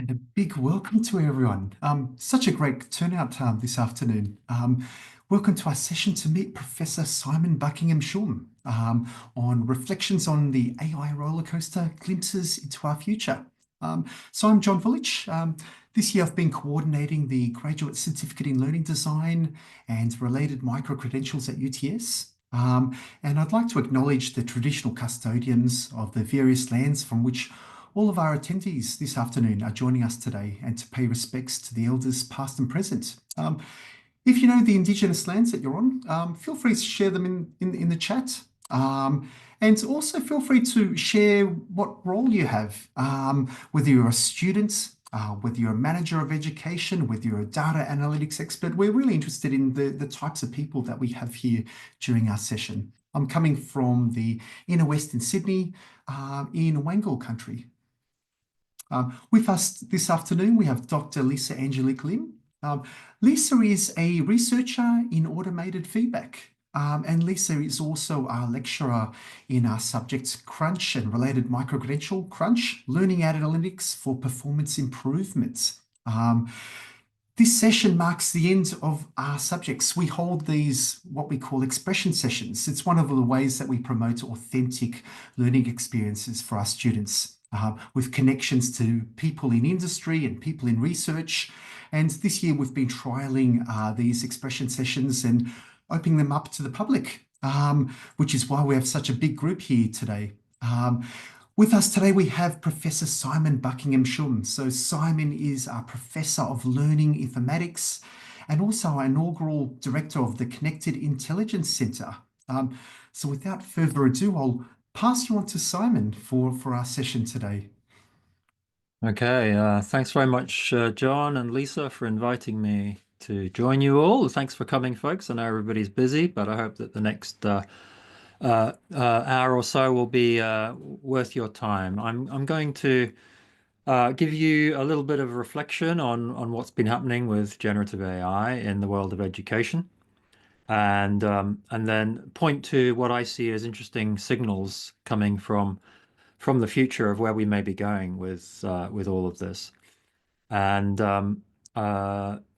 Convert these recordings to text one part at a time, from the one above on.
And a big welcome to everyone. Such a great turnout this afternoon. Welcome to our session to meet Professor Simon Buckingham-Shum on reflections on the AI rollercoaster, glimpses into our future. So I'm John Vulich. This year I've been coordinating the Graduate Certificate in Learning Design and related microcredentials at UTS. And I'd like to acknowledge the traditional custodians of the various lands from which all of our attendees this afternoon are joining us today, and to pay respects to the elders past and present. If you know the Indigenous lands that you're on, feel free to share them in the chat. And also feel free to share what role you have, whether you're a student, whether you're a manager of education, whether you're a data analytics expert. We're really interested in the types of people that we have here during our session. I'm coming from the inner west in Sydney, in Wangal country. With us this afternoon, we have Dr. Lisa Angelique Lim. Lisa is a researcher in automated feedback. And Lisa is also our lecturer in our subjects Crunch and related microcredential, Crunch, Learning Analytics for Performance Improvements. This session marks the end of our subjects. We hold these, what we call expression sessions. It's one of the ways that we promote authentic learning experiences for our students, with connections to people in industry and people in research. And this year we've been trialing these expression sessions and opening them up to the public, which is why we have such a big group here today. With us today, we have Professor Simon Buckingham-Shum. So Simon is our Professor of Learning Informatics and also our inaugural Director of the Connected Intelligence Centre. So without further ado, I'll pass you on to Simon for our session today. Okay, thanks very much, John and Lisa, for inviting me to join you all. Thanks for coming, folks. I know everybody's busy, but I hope that the next hour or so will be worth your time. I'm going to give you a little bit of reflection on what's been happening with generative AI in the world of education, and then point to what I see as interesting signals coming from the future of where we may be going with all of this. And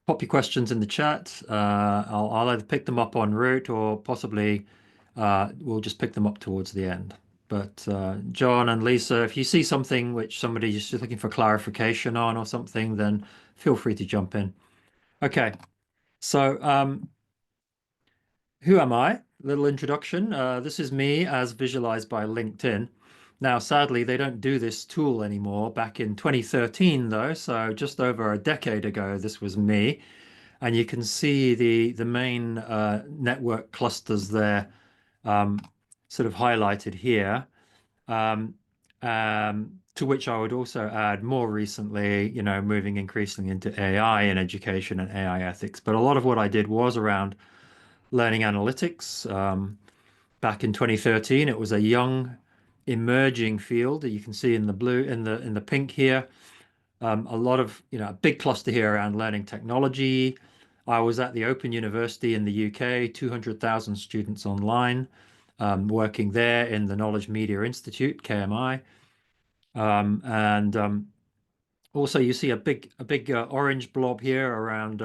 pop your questions in the chat. I'll either pick them up en route or possibly we'll just pick them up towards the end. But John and Lisa, if you see something which somebody's just looking for clarification on or something, then feel free to jump in. Okay, so who am I? Little introduction. This is me as visualized by LinkedIn. Now, sadly, they don't do this tool anymore. Back in 2013, though, so just over a decade ago, this was me. And you can see the main network clusters there, sort of highlighted here, to which I would also add more recently, moving increasingly into AI in education and AI ethics. But a lot of what I did was around learning analytics. Back in 2013, it was a young, emerging field that you can see in the blue, in the pink here. A lot of, a big cluster here around learning technology. I was at the Open University in the UK, 200,000 students online, working there in the Knowledge Media Institute, KMI. Also you see a big orange blob here around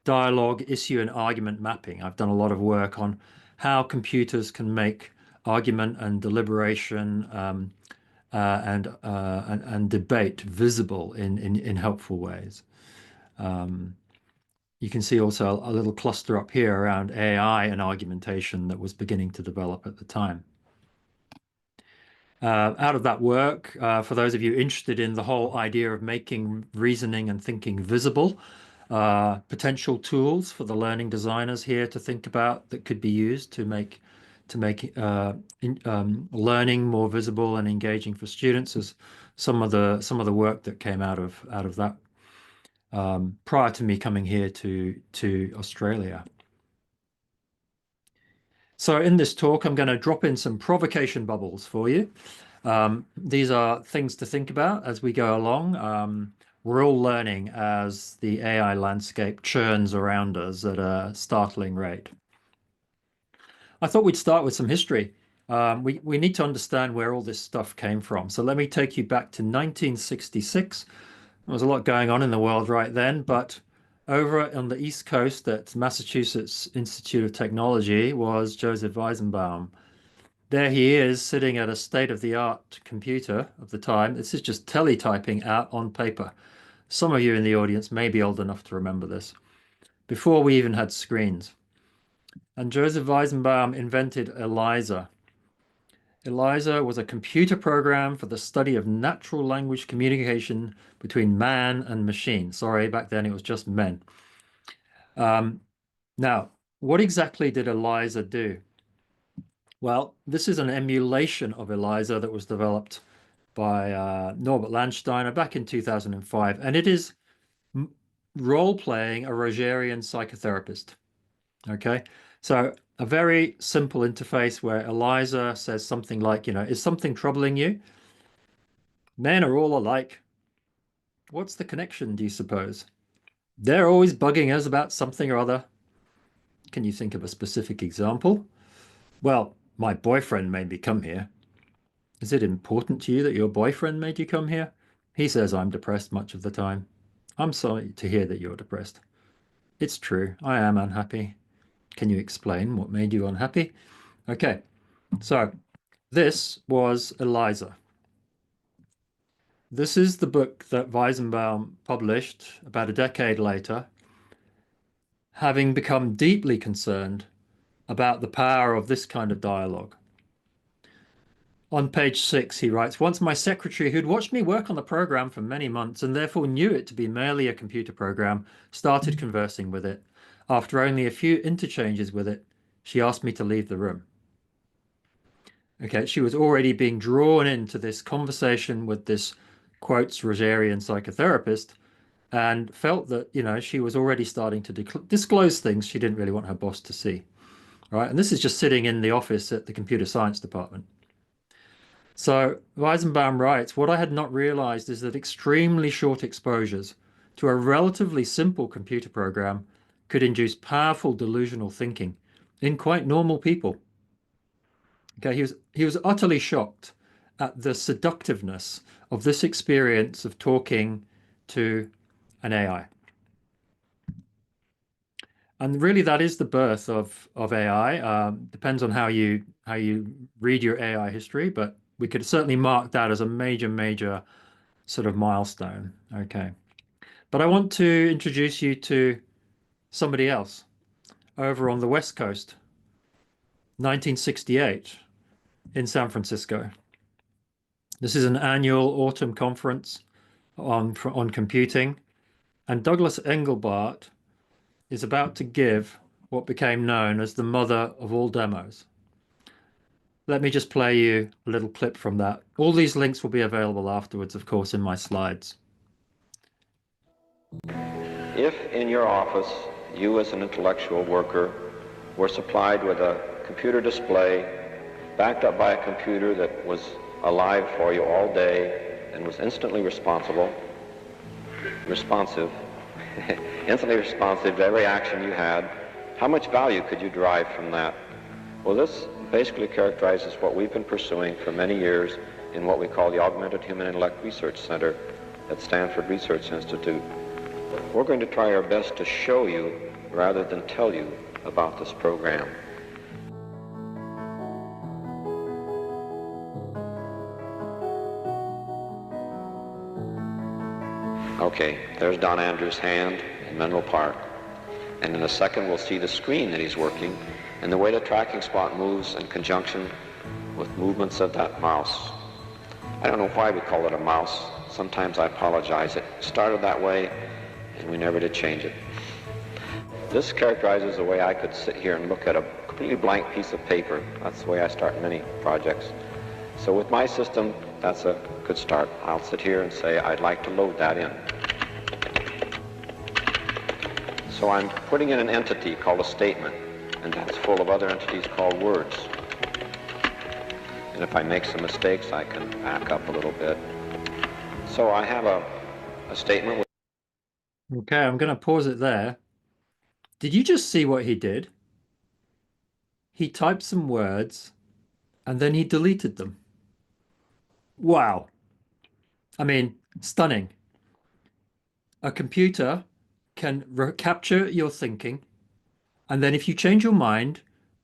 dialogue, issue, and argument mapping. I've done a lot of work on how computers can make argument and deliberation and debate visible in helpful ways. You can see also a little cluster up here around AI and argumentation that was beginning to develop at the time. Out of that work, for those of you interested in the whole idea of making reasoning and thinking visible, potential tools for the learning designers here to think about that could be used to make learning more visible and engaging for students is some of the work that came out of that prior to me coming here to Australia. So in this talk, I'm going to drop in some provocation bubbles for you. These are things to think about as we go along. We're all learning as the AI landscape churns around us at a startling rate. I thought we'd start with some history. We need to understand where all this stuff came from. So let me take you back to 1966. There was a lot going on in the world right then, but over on the East Coast at Massachusetts Institute of Technology was Joseph Weizenbaum. There he is sitting at a state-of-the-art computer of the time. This is just teletyping out on paper. Some of you in the audience may be old enough to remember this, before we even had screens. And Joseph Weizenbaum invented Eliza. Eliza was a computer program for the study of natural language communication between man and machine. Sorry, back then it was just men. Um, Now, what exactly did Eliza do? Well, this is an emulation of Eliza that was developed by Norbert Landsteiner back in 2005, and it is role-playing a Rogerian psychotherapist. Okay, so a very simple interface where Eliza says something like, is something troubling you? Men are all alike. What's the connection, do you suppose? They're always bugging us about something or other. Can you think of a specific example? Well, my boyfriend made me come here. Is it important to you that your boyfriend made you come here? He says I'm depressed much of the time. I'm sorry to hear that you're depressed. It's true, I am unhappy. Can you explain what made you unhappy? Okay, so this was Eliza. This is the book that Weizenbaum published about a decade later, having become deeply concerned about the power of this kind of dialogue. On page 6, he writes, once my secretary, who'd watched me work on the program for many months and therefore knew it to be merely a computer program, started conversing with it. After only a few interchanges with it, she asked me to leave the room. Okay, she was already being drawn into this conversation with this, quotes, Rogerian psychotherapist, and felt that, she was already starting to disclose things she didn't really want her boss to see. Right? And this is just sitting in the office at the computer science department. So Weizenbaum writes, what I had not realized is that extremely short exposures to a relatively simple computer program could induce powerful delusional thinking in quite normal people. Okay, he was utterly shocked at the seductiveness of this experience of talking to an AI. And really, that is the birth of AI. Depends on how you read your AI history, but we could certainly mark that as a major sort of milestone. Okay, but I want to introduce you to somebody else over on the West Coast, 1968 in San Francisco. This is an annual autumn conference on computing, and Douglas Engelbart is about to give what became known as the mother of all demos. Let me just play you a little clip from that. All these links will be available afterwards, of course, in my slides. If in your office you as an intellectual worker were supplied with a computer display backed up by a computer that was alive for you all day and was instantly responsive, instantly responsive to every action you had, how much value could you derive from that? Well, this basically characterizes what we've been pursuing for many years in what we call the Augmented Human Intellect Research Center at Stanford Research Institute. We're going to try our best to show you rather than tell you about this program. Okay, there's Don Andrews' hand in Menlo Park. And in a second we'll see the screen that he's working and the way the tracking spot moves in conjunction with movements of that mouse. I don't know why we call it a mouse. Sometimes I apologize. It started that way and we never did change it. This characterizes the way I could sit here and look at a completely blank piece of paper. That's the way I start many projects. So with my system, that's a good start. I'll sit here and say, I'd like to load that in. So I'm putting in an entity called a statement, and that's full of other entities called words. And if I make some mistakes, I can back up a little bit. So I have a statement. Okay, I'm going to pause it there. Did you just see what he did? He typed some words and then he deleted them. Wow. I mean, stunning. a computer can capture your thinking, and then if you change your mind,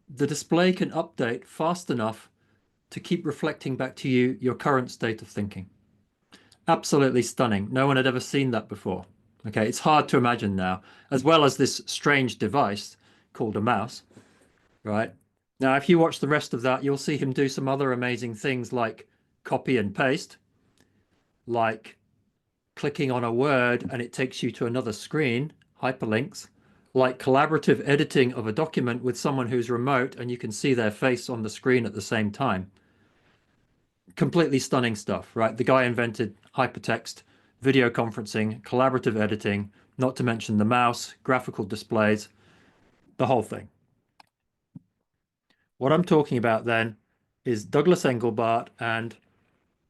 the display can update fast enough to keep reflecting back to you your current state of thinking. Absolutely stunning. No one had ever seen that before. Okay, it's hard to imagine now, as well as this strange device called a mouse, right? Now, if you watch the rest of that, you'll see him do some other amazing things like copy and paste, like clicking on a word and it takes you to another screen, hyperlinks, like collaborative editing of a document with someone who's remote and you can see their face on the screen at the same time. Completely stunning stuff, right? The guy invented hypertext, video conferencing, collaborative editing, not to mention the mouse, graphical displays, the whole thing. What I'm talking about then is Douglas Engelbart and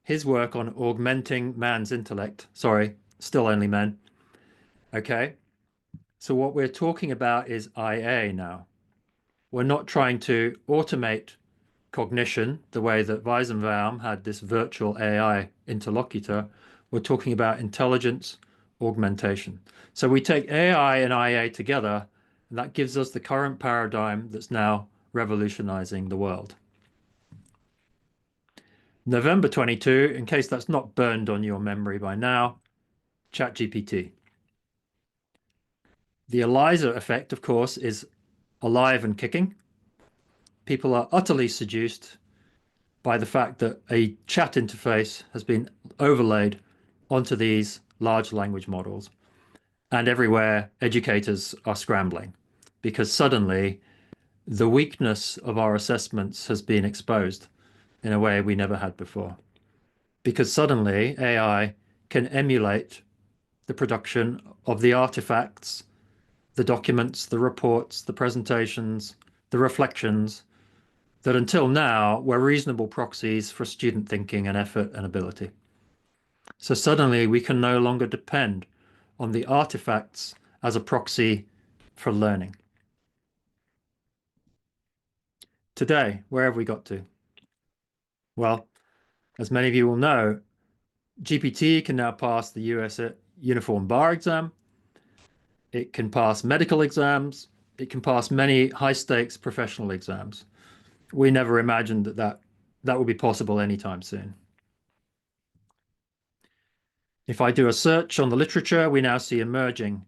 his work on augmenting man's intellect. Sorry, still only men. Okay. So what we're talking about is IA now. We're not trying to automate cognition the way that Weizenbaum had this virtual AI interlocutor. We're talking about intelligence augmentation. So we take AI and IA together, and that gives us the current paradigm that's now revolutionizing the world. November 22, in case that's not burned on your memory by now, ChatGPT. The Eliza effect, of course, is alive and kicking. People are utterly seduced by the fact that a chat interface has been overlaid onto these large language models. And everywhere, educators are scrambling because suddenly the weakness of our assessments has been exposed in a way we never had before. Because suddenly AI can emulate the production of the artifacts, the documents, the reports, the presentations, the reflections that until now were reasonable proxies for student thinking and effort and ability. So suddenly we can no longer depend on the artifacts as a proxy for learning. Today, where have we got to? Well, as many of you will know, GPT can now pass the US Uniform Bar exam. It can pass medical exams. It can pass many high-stakes professional exams. We never imagined that would be possible anytime soon. If I do a search on the literature, we now see emerging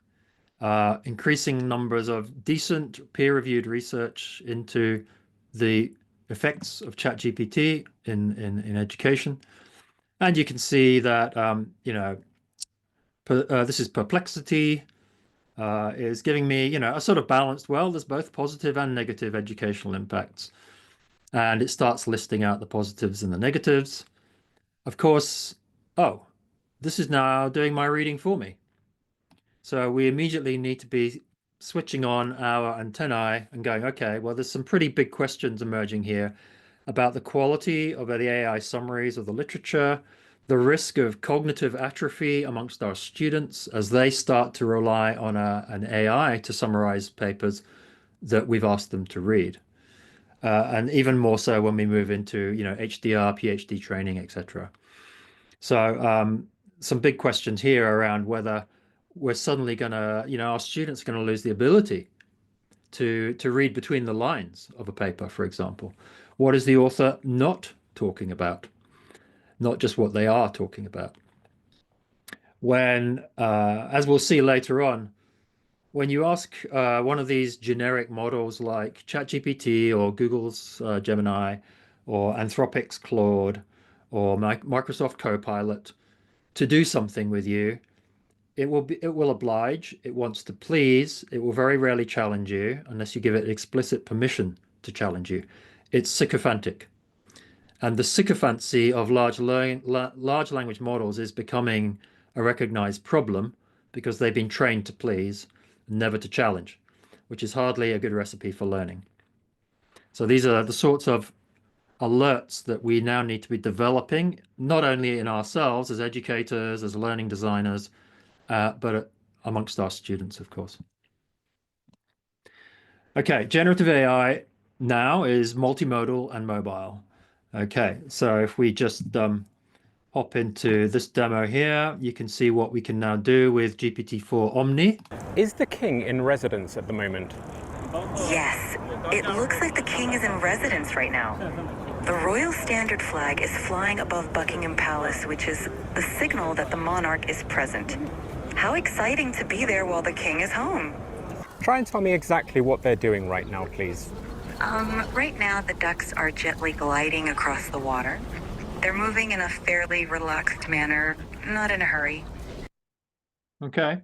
increasing numbers of decent peer-reviewed research into the effects of ChatGPT in education. And you can see that, this is Perplexity, is giving me, a sort of balanced, well, there's both positive and negative educational impacts. And it starts listing out the positives and the negatives. Of course, oh, this is now doing my reading for me. So we immediately need to be switching on our antennae and going, okay, well, there's some pretty big questions emerging here about the quality of the AI summaries of the literature, the risk of cognitive atrophy amongst our students as they start to rely on an AI to summarize papers that we've asked them to read. And even more so when we move into, HDR, PhD training, etc. So some big questions here around whether we're suddenly going to, our students are going to lose the ability to read between the lines of a paper, for example. What is the author not talking about? Not just what they are talking about. When, as we'll see later on, when you ask one of these generic models like ChatGPT or Google's Gemini or Anthropic's Claude or Microsoft Copilot to do something with you, it will oblige, it wants to please, it will very rarely challenge you unless you give it explicit permission to challenge you. It's sycophantic. And the sycophancy of large language models is becoming a recognized problem because they've been trained to please, never to challenge, which is hardly a good recipe for learning. So these are the sorts of alerts that we now need to be developing, not only in ourselves as educators, as learning designers, but amongst our students, of course. Okay, generative AI now is multimodal and mobile. Okay, so if we just hop into this demo here. You can see what we can now do with GPT-4 Omni. Is the king in residence at the moment? Yes, it looks like the king is in residence right now. The royal standard flag is flying above Buckingham Palace, which is the signal that the monarch is present. How exciting to be there while the king is home. Try and tell me exactly what they're doing right now, please. Right now the ducks are gently gliding across the water. They're moving in a fairly relaxed manner, not in a hurry. Okay,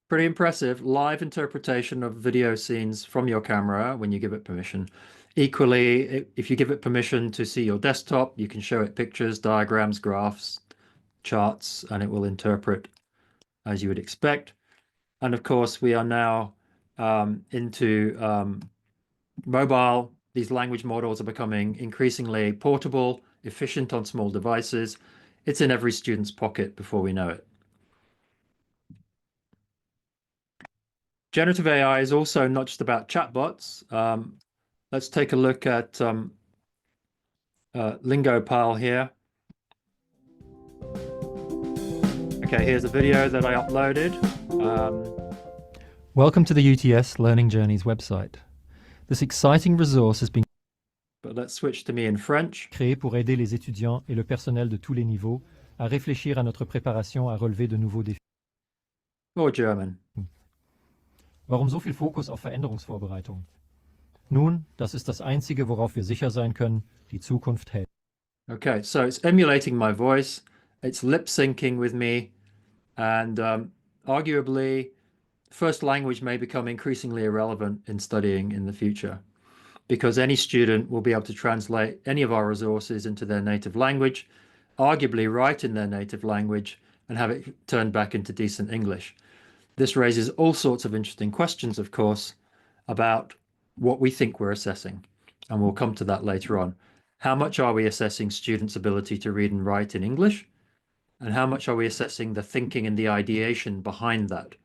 pretty impressive. Live interpretation of video scenes from your camera when you give it permission. Equally, if you give it permission to see your desktop, you can show it pictures, diagrams, graphs, charts, and it will interpret as you would expect. And of course, we are now into mobile. These language models are becoming increasingly portable, efficient on small devices. It's in every student's pocket before we know it. Generative AI is also not just about chatbots. Let's take a look at LingoPal here. Okay, here's a video that I uploaded. Welcome to the UTS Learning Journeys website. This exciting resource has been But let's switch to me in French. créé pour aider les étudiants et le personnel de tous les niveaux à réfléchir à notre préparation à relever de nouveaux défis. Or German. Warum so viel Fokus auf Veränderungsvorbereitung? Nun, das ist das Einzige, worauf wir sicher sein können, die Zukunft hält. Okay, so it's emulating my voice, it's lip syncing with me, and arguably, first language may become increasingly irrelevant in studying in the future, because any student will be able to translate any of our resources into their native language, arguably write in their native language, and have it turned back into decent English. This raises all sorts of interesting questions, of course, about what we think we're assessing, and we'll come to that later on. How much are we assessing students' ability to read and write in English? And how much are we assessing the thinking and the ideation behind that?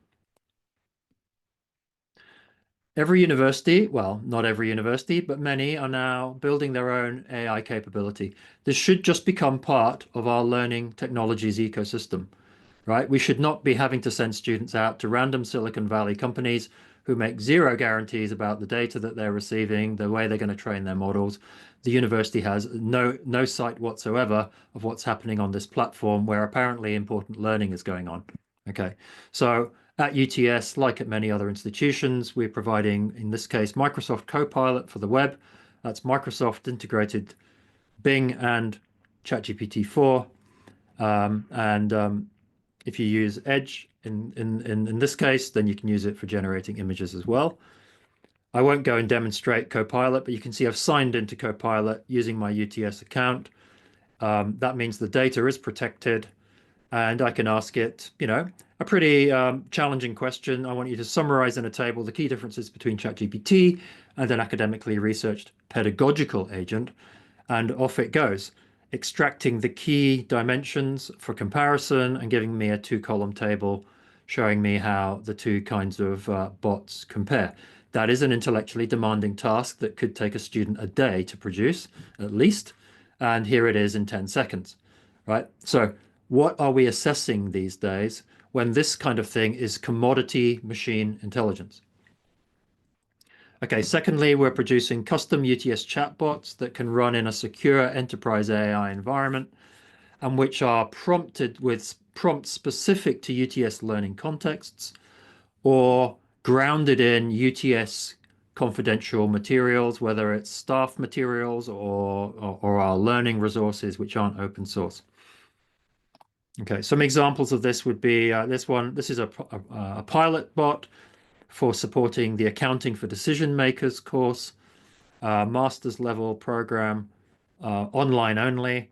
Every university, well, not every university, but many are now building their own AI capability. This should just become part of our learning technologies ecosystem, right? We should not be having to send students out to random Silicon Valley companies who make zero guarantees about the data that they're receiving, the way they're going to train their models. The university has no sight whatsoever of what's happening on this platform where apparently important learning is going on. Okay, so at UTS, like at many other institutions, we're providing, in this case, Microsoft Copilot for the web. That's Microsoft integrated Bing and ChatGPT-4. If you use Edge in this case, then you can use it for generating images as well. I won't go and demonstrate Copilot, but you can see I've signed into Copilot using my UTS account. That means the data is protected, and I can ask it, a pretty challenging question. I want you to summarize in a table the key differences between ChatGPT and an academically researched pedagogical agent, and off it goes, extracting the key dimensions for comparison and giving me a two-column table showing me how the two kinds of bots compare. That is an intellectually demanding task that could take a student a day to produce, at least, and here it is in 10 seconds, right? So what are we assessing these days when this kind of thing is commodity machine intelligence? Okay, secondly, we're producing custom UTS chatbots that can run in a secure enterprise AI environment and which are prompted with prompts specific to UTS learning contexts or grounded in UTS confidential materials, whether it's staff materials or our learning resources, which aren't open source. Okay, some examples of this would be this one. This is a pilot bot for supporting the Accounting for Decision Makers course, master's level program, online only.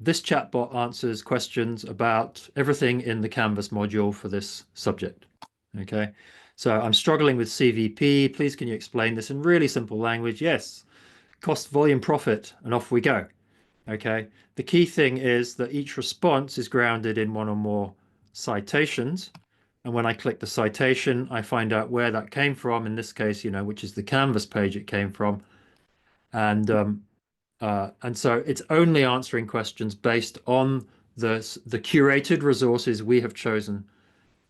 This chatbot answers questions about everything in the Canvas module for this subject. Okay, so I'm struggling with CVP. Please, can you explain this in really simple language? Yes, cost, volume, profit, and off we go. Okay, the key thing is that each response is grounded in one or more citations. And when I click the citation, I find out where that came from, in this case, which is the Canvas page it came from. And so it's only answering questions based on the curated resources we have chosen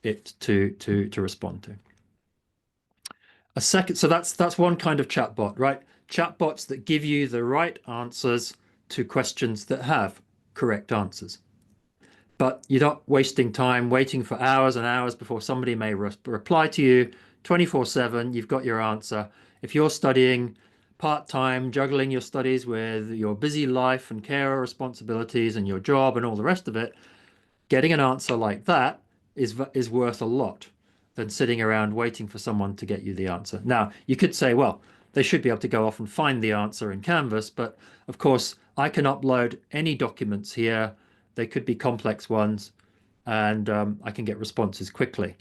it to respond to. A second, so that's one kind of chatbot, right? Chatbots that give you the right answers to questions that have correct answers. But you're not wasting time waiting for hours and hours before somebody may reply to you 24/7. You've got your answer. If you're studying part-time, juggling your studies with your busy life and care responsibilities and your job and all the rest of it, getting an answer like that is worth a lot than sitting around waiting for someone to get you the answer. Now, you could say, well, they should be able to go off and find the answer in Canvas, but of course, I can upload any documents here. They could be complex ones, and I can get responses quickly.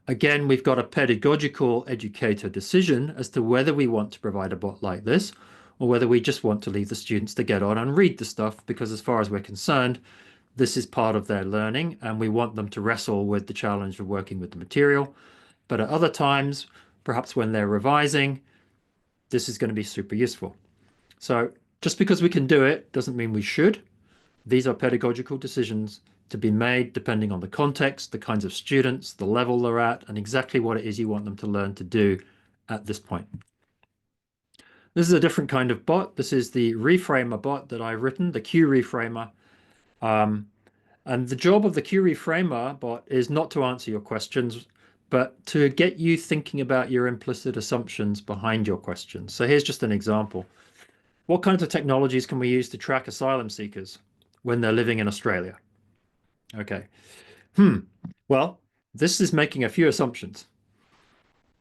Again, we've got a pedagogical educator decision as to whether we want to provide a bot like this, or whether we just want to leave the students to get on and read the stuff, because as far as we're concerned, this is part of their learning, and we want them to wrestle with the challenge of working with the material. But at other times, perhaps when they're revising, this is going to be super useful. So just because we can do it doesn't mean we should. These are pedagogical decisions to be made depending on the context, the kinds of students, the level they're at, and exactly what it is you want them to learn to do at this point. This is a different kind of bot. This is the Qreframer bot that I've written, the Qreframer. And the job of the Qreframer bot is not to answer your questions, but to get you thinking about your implicit assumptions behind your questions. So here's just an example. What kinds of technologies can we use to track asylum seekers when they're living in Australia? Okay. Well, this is making a few assumptions.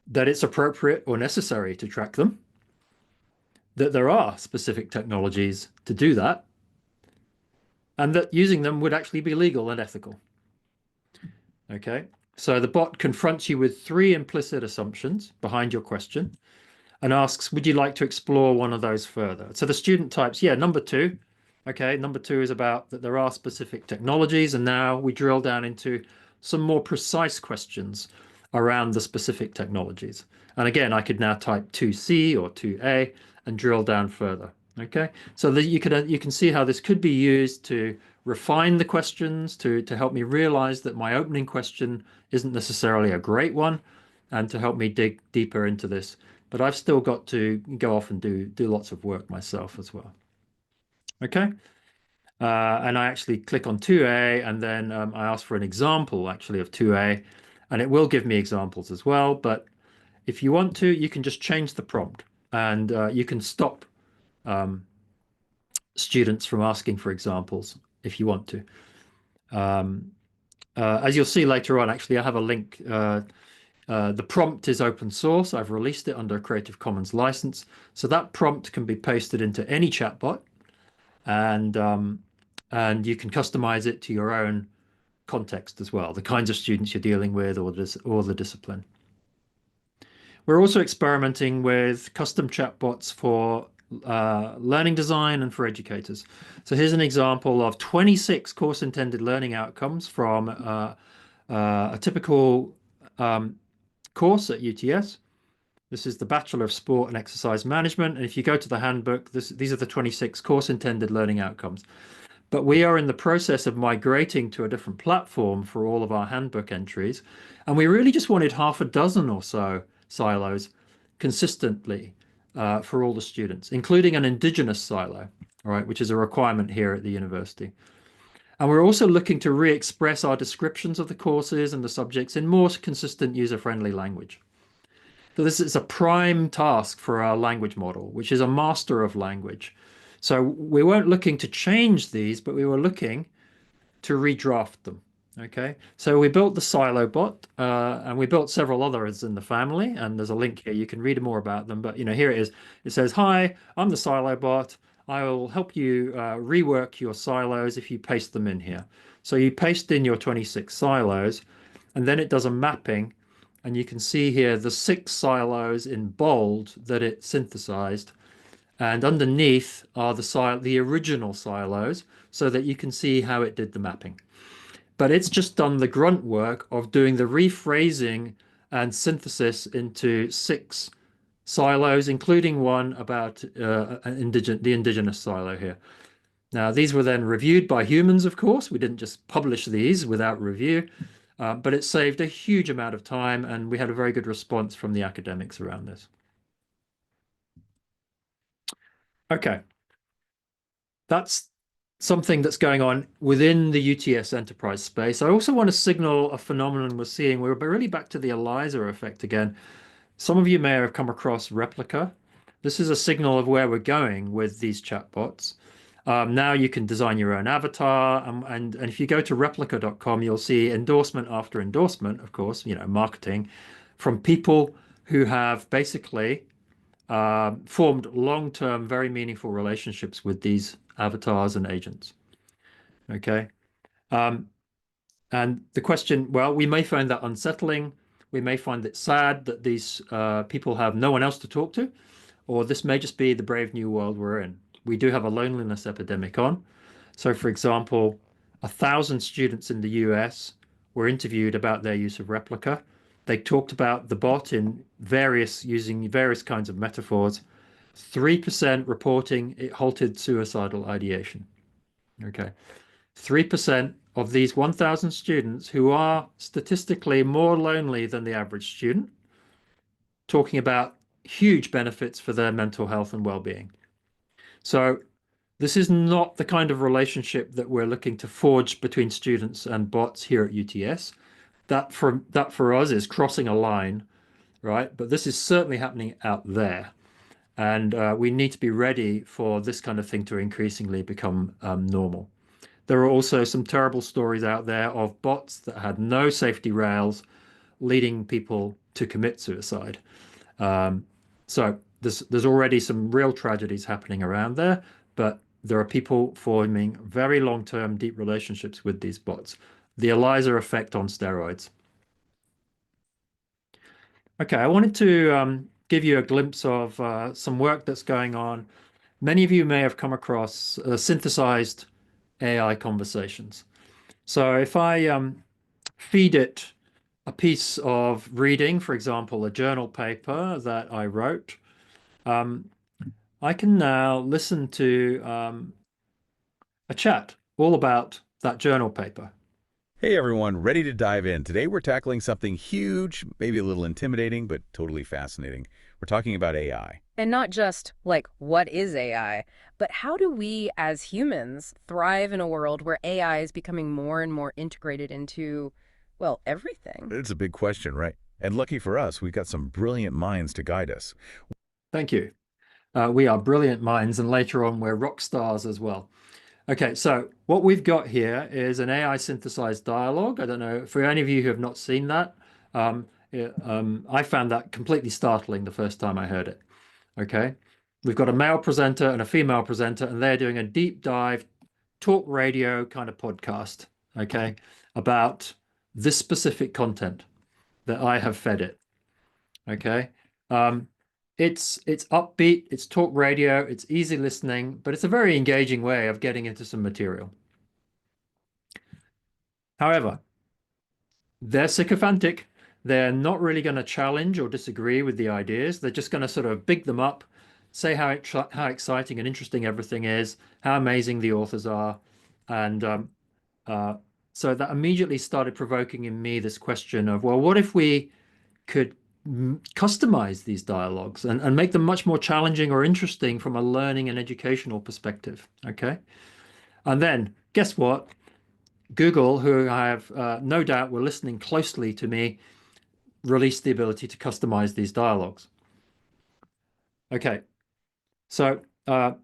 That it's appropriate or necessary to track them, that there are specific technologies to do that, and that using them would actually be legal and ethical. Okay, so the bot confronts you with 3 implicit assumptions behind your question and asks, would you like to explore one of those further? So the student types, yeah, number 2. Okay, number 2 is about that there are specific technologies, and now we drill down into some more precise questions around the specific technologies. And again, I could now type 2C or 2A and drill down further. Okay, so that you can see how this could be used to refine the questions, to help me realize that my opening question isn't necessarily a great one, and to help me dig deeper into this. But I've still got to go off and do lots of work myself as well. Okay, and I actually click on 2A, and then I ask for an example actually of 2A, and it will give me examples as well. But if you want to, you can just change the prompt, and you can stop students from asking for examples if you want to. As you'll see later on, actually, I have a link. The prompt is open source. I've released it under a Creative Commons license. So that prompt can be pasted into any chatbot, and you can customize it to your own context as well, the kinds of students you're dealing with, or the discipline. We're also experimenting with custom chatbots for learning design and for educators. So here's an example of 26 course intended learning outcomes from a typical course at UTS. This is the Bachelor of Sport and Exercise Management. And if you go to the handbook, these are the 26 course intended learning outcomes. But we are in the process of migrating to a different platform for all of our handbook entries. And we really just wanted half a dozen or so silos consistently for all the students, including an Indigenous silo, right, which is a requirement here at the university. And we're also looking to re-express our descriptions of the courses and the subjects in more consistent user-friendly language. So this is a prime task for our language model, which is a master of language. So we weren't looking to change these, but we were looking to redraft them. Okay, so we built the silo bot, and we built several others in the family, and there's a link here. You can read more about them, but here it is. It says, hi, I'm the silo bot. I will help you rework your silos if you paste them in here. So you paste in your 26 silos, and then it does a mapping, and you can see here the 6 silos in bold that it synthesized, and underneath are the original silos, so that you can see how it did the mapping. But it's just done the grunt work of doing the rephrasing and synthesis into 6 silos, including one about the indigenous silo here. Now, these were then reviewed by humans, of course. We didn't just publish these without review, but it saved a huge amount of time, and we had a very good response from the academics around this. Okay, that's something that's going on within the UTS enterprise space. I also want to signal a phenomenon we're seeing. We're really back to the Eliza effect again. Some of you may have come across Replica. This is a signal of where we're going with these chatbots. Now you can design your own avatar, and if you go to replica.com, you'll see endorsement after endorsement, of course, marketing from people who have basically formed long-term, very meaningful relationships with these avatars and agents. Okay. And the question, well, we may find that unsettling. We may find it sad that these people have no one else to talk to, or this may just be the brave new world we're in. We do have a loneliness epidemic on. So, for example, 1,000 students in the US were interviewed about their use of Replica. They talked about the bot using various kinds of metaphors. 3% reporting it halted suicidal ideation. Okay. 3% of these 1,000 students who are statistically more lonely than the average student, talking about huge benefits for their mental health and well-being. So this is not the kind of relationship that we're looking to forge between students and bots here at UTS. That for us is crossing a line, right? But this is certainly happening out there. And we need to be ready for this kind of thing to increasingly become normal. There are also some terrible stories out there of bots that had no safety rails, leading people to commit suicide. So there's already some real tragedies happening around there, but there are people forming very long-term, deep relationships with these bots. The Eliza effect on steroids. Okay, I wanted to give you a glimpse of some work that's going on. Many of you may have come across synthesized AI conversations. So if I feed it a piece of reading, for example, a journal paper that I wrote, I can now listen to a chat all about that journal paper. Hey everyone, ready to dive in. Today we're tackling something huge, maybe a little intimidating, but totally fascinating. We're talking about AI. And not just, like, what is AI, but how do we as humans thrive in a world where AI is becoming more and more integrated into, well, everything? It's a big question, right? And lucky for us, we've got some brilliant minds to guide us. Thank you. We are brilliant minds, and later on we're rock stars as well. Okay, so what we've got here is an AI synthesized dialogue. I don't know, for any of you who have not seen that, I found that completely startling the first time I heard it. Okay, we've got a male presenter and a female presenter, and they're doing a deep dive talk radio kind of podcast, okay, about this specific content that I have fed it. Okay. It's upbeat, it's talk radio, it's easy listening, but it's a very engaging way of getting into some material. However, they're sycophantic. They're not really going to challenge or disagree with the ideas. They're just going to sort of big them up, say how exciting and interesting everything is, how amazing the authors are. And so that immediately started provoking in me this question of, well, what if we could customize these dialogues and make them much more challenging or interesting from a learning and educational perspective, okay? And then, guess what? Google, who I have no doubt were listening closely to me, released the ability to customize these dialogues. Okay, so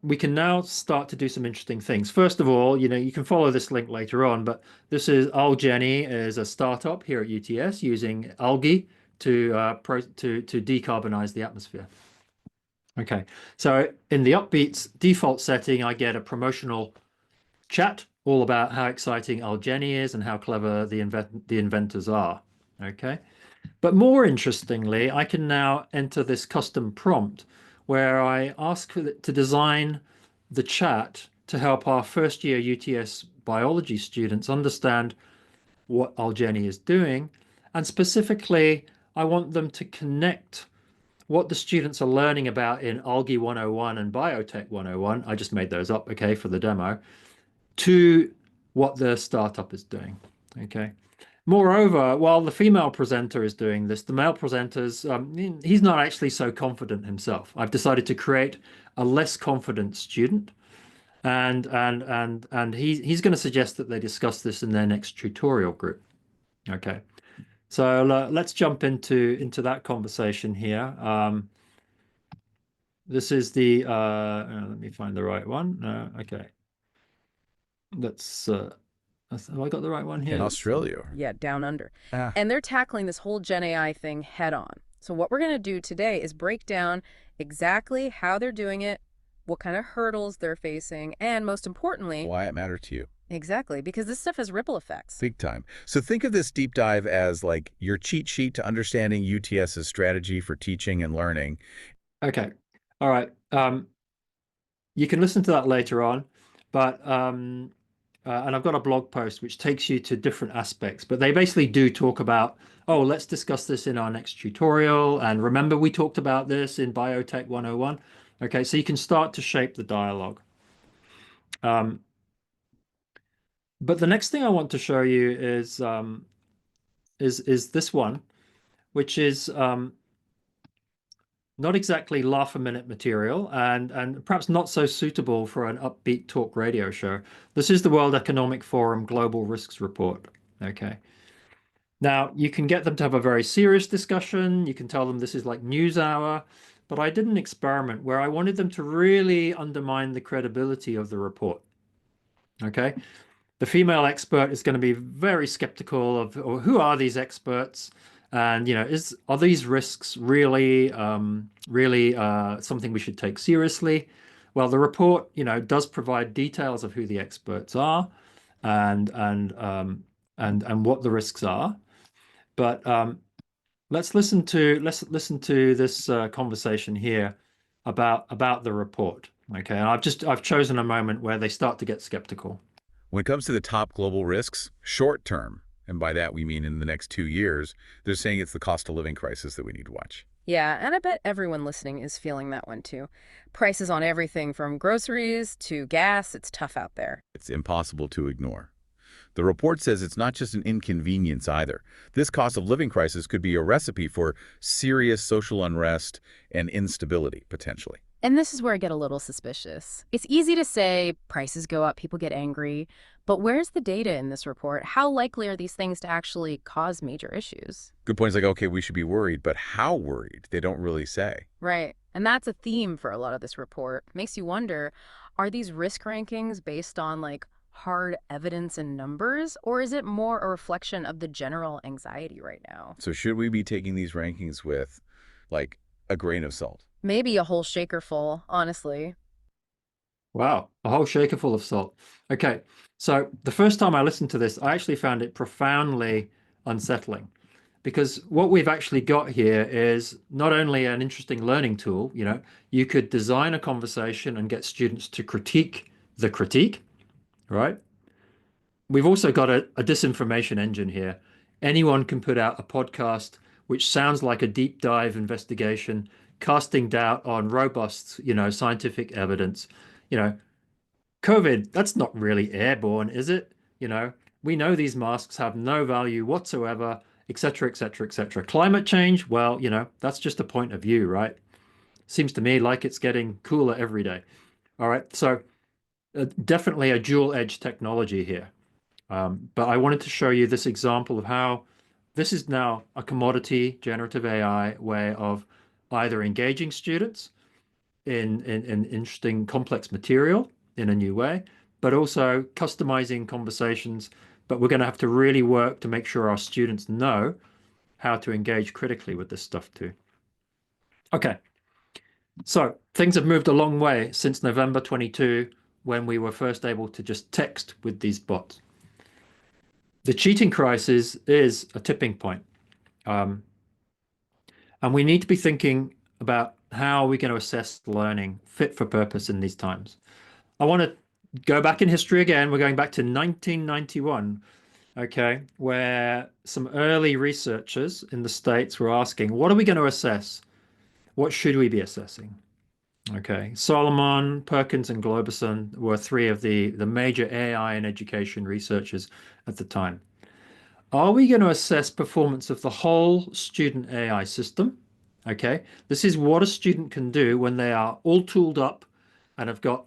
we can now start to do some interesting things. First of all, you can follow this link later on, but this is Algeny is a startup here at UTS using algae to decarbonize the atmosphere. Okay, so in the Upbeats default setting, I get a promotional chat all about how exciting Algeny is and how clever the inventors are. Okay, but more interestingly, I can now enter this custom prompt where I ask it to design the chat to help our first year UTS biology students understand what Algeny is doing, and specifically I want them to connect what the students are learning about in Algae 101 and Biotech 101, I just made those up, okay, for the demo, to what the startup is doing, okay? Moreover, while the female presenter is doing this, the male presenter's, he's not actually so confident himself. I've decided to create a less confident student, and he's going to suggest that they discuss this in their next tutorial group, okay? So let's jump into that conversation here. This is the let me find the right one. Okay, let's. Have I got the right one here? In Australia. Yeah, down under. Ah. And they're tackling this whole Gen AI thing head on. So what we're going to do today is break down exactly how they're doing it, what kind of hurdles they're facing, and most importantly, Why it mattered to you. exactly, because this stuff has ripple effects. Big time. So think of this deep dive as like your cheat sheet to understanding UTS's strategy for teaching and learning. Okay. All right. You can listen to that later on, but and I've got a blog post which takes you to different aspects, but they basically do talk about, oh, let's discuss this in our next tutorial. And remember, we talked about this in Biotech 101. Okay, so you can start to shape the dialogue. But the next thing I want to show you is this one, which is not exactly laugh-a-minute material and perhaps not so suitable for an upbeat talk radio show. This is the World Economic Forum Global Risks Report. Okay. Now, you can get them to have a very serious discussion. You can tell them this is like news hour, but I did an experiment where I wanted them to really undermine the credibility of the report. Okay. The female expert is going to be very skeptical of, or who are these experts? And, you know, are these risks really something we should take seriously? Well, the report, you know, does provide details of who the experts are and what the risks are. But let's listen to this conversation here about the report. Okay, and I've chosen a moment where they start to get skeptical. When it comes to the top global risks, short term, and by that we mean in the next 2 years, they're saying it's the cost of living crisis that we need to watch. Yeah, and I bet everyone listening is feeling that one too. Prices on everything from groceries to gas, it's tough out there. It's impossible to ignore. The report says it's not just an inconvenience either. This cost of living crisis could be a recipe for serious social unrest and instability, potentially. And this is where I get a little suspicious. It's easy to say prices go up, people get angry, but where's the data in this report? How likely are these things to actually cause major issues? Good points like, okay, we should be worried, but how worried? They don't really say. Right. And that's a theme for a lot of this report. Makes you wonder, are these risk rankings based on like hard evidence and numbers, or is it more a reflection of the general anxiety right now? So should we be taking these rankings with like a grain of salt? Maybe a whole shaker full, honestly. Wow, a whole shaker full of salt. Okay, so the first time I listened to this, I actually found it profoundly unsettling, because what we've actually got here is not only an interesting learning tool, you know, you could design a conversation and get students to critique the critique, right? We've also got a disinformation engine here. Anyone can put out a podcast which sounds like a deep dive investigation, casting doubt on robust, you know, scientific evidence. You know, COVID, that's not really airborne, is it? You know, we know these masks have no value whatsoever, etc., etc., etc. Climate change, well, you know, that's just a point of view, right? Seems to me like it's getting cooler every day. All right, so definitely a dual-edged technology here. But I wanted to show you this example of how this is now a commodity generative AI way of either engaging students in interesting complex material in a new way, but also customizing conversations. But we're going to have to really work to make sure our students know how to engage critically with this stuff too. Okay, so things have moved a long way since November 22, when we were first able to just text with these bots. The cheating crisis is a tipping point. And we need to be thinking about how we're going to assess learning fit for purpose in these times. I want to go back in history again. We're going back to 1991, okay, where some early researchers in the States were asking, what are we going to assess? What should we be assessing? Okay, Solomon, Perkins, and Globison were three of the major AI and education researchers at the time. Are we going to assess performance of the whole student AI system? Okay, this is what a student can do when they are all tooled up and have got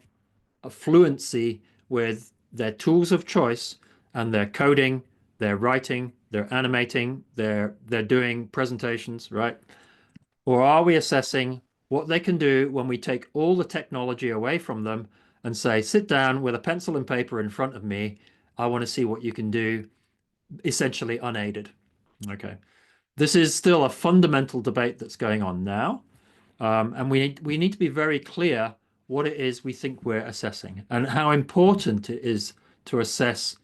a fluency with their tools of choice, and they're coding, they're writing, they're animating, they're doing presentations, right? Or are we assessing what they can do when we take all the technology away from them and say, sit down with a pencil and paper in front of me. I want to see what you can do, essentially unaided. Okay. This is still a fundamental debate that's going on now. And we need to be very clear what it is we think we're assessing and how important it is to assess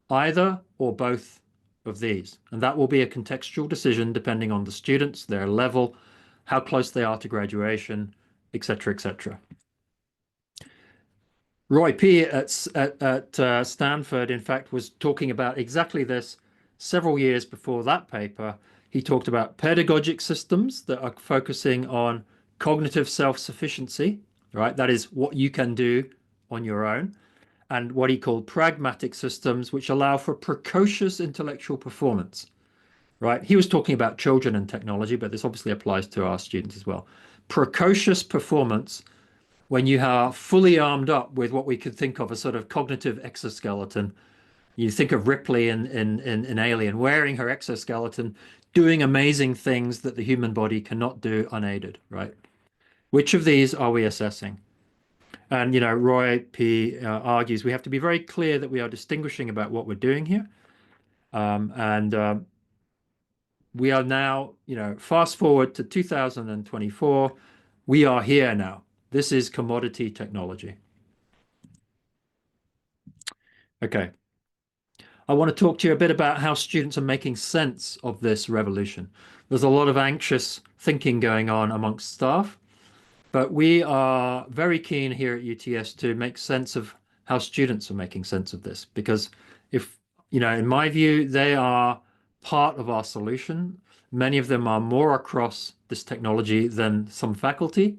either or both of these. And that will be a contextual decision depending on the students, their level, how close they are to graduation, etc., etc. Roy P. at Stanford, in fact, was talking about exactly this several years before that paper. He talked about pedagogic systems that are focusing on cognitive self-sufficiency, right? That is what you can do on your own. And what he called pragmatic systems, which allow for precocious intellectual performance, right? He was talking about children and technology, but this obviously applies to our students as well. Precocious performance when you are fully armed up with what we could think of as sort of cognitive exoskeleton. You think of Ripley in Alien wearing her exoskeleton, doing amazing things that the human body cannot do unaided, right? Which of these are we assessing? And, you know, Roy P. Argues we have to be very clear that we are distinguishing about what we're doing here. We are now, you know, fast forward to 2024, we are here now. This is commodity technology. Okay. I want to talk to you a bit about how students are making sense of this revolution. There's a lot of anxious thinking going on amongst staff, but we are very keen here at UTS to make sense of how students are making sense of this, because if, you know, in my view, they are part of our solution. Many of them are more across this technology than some faculty,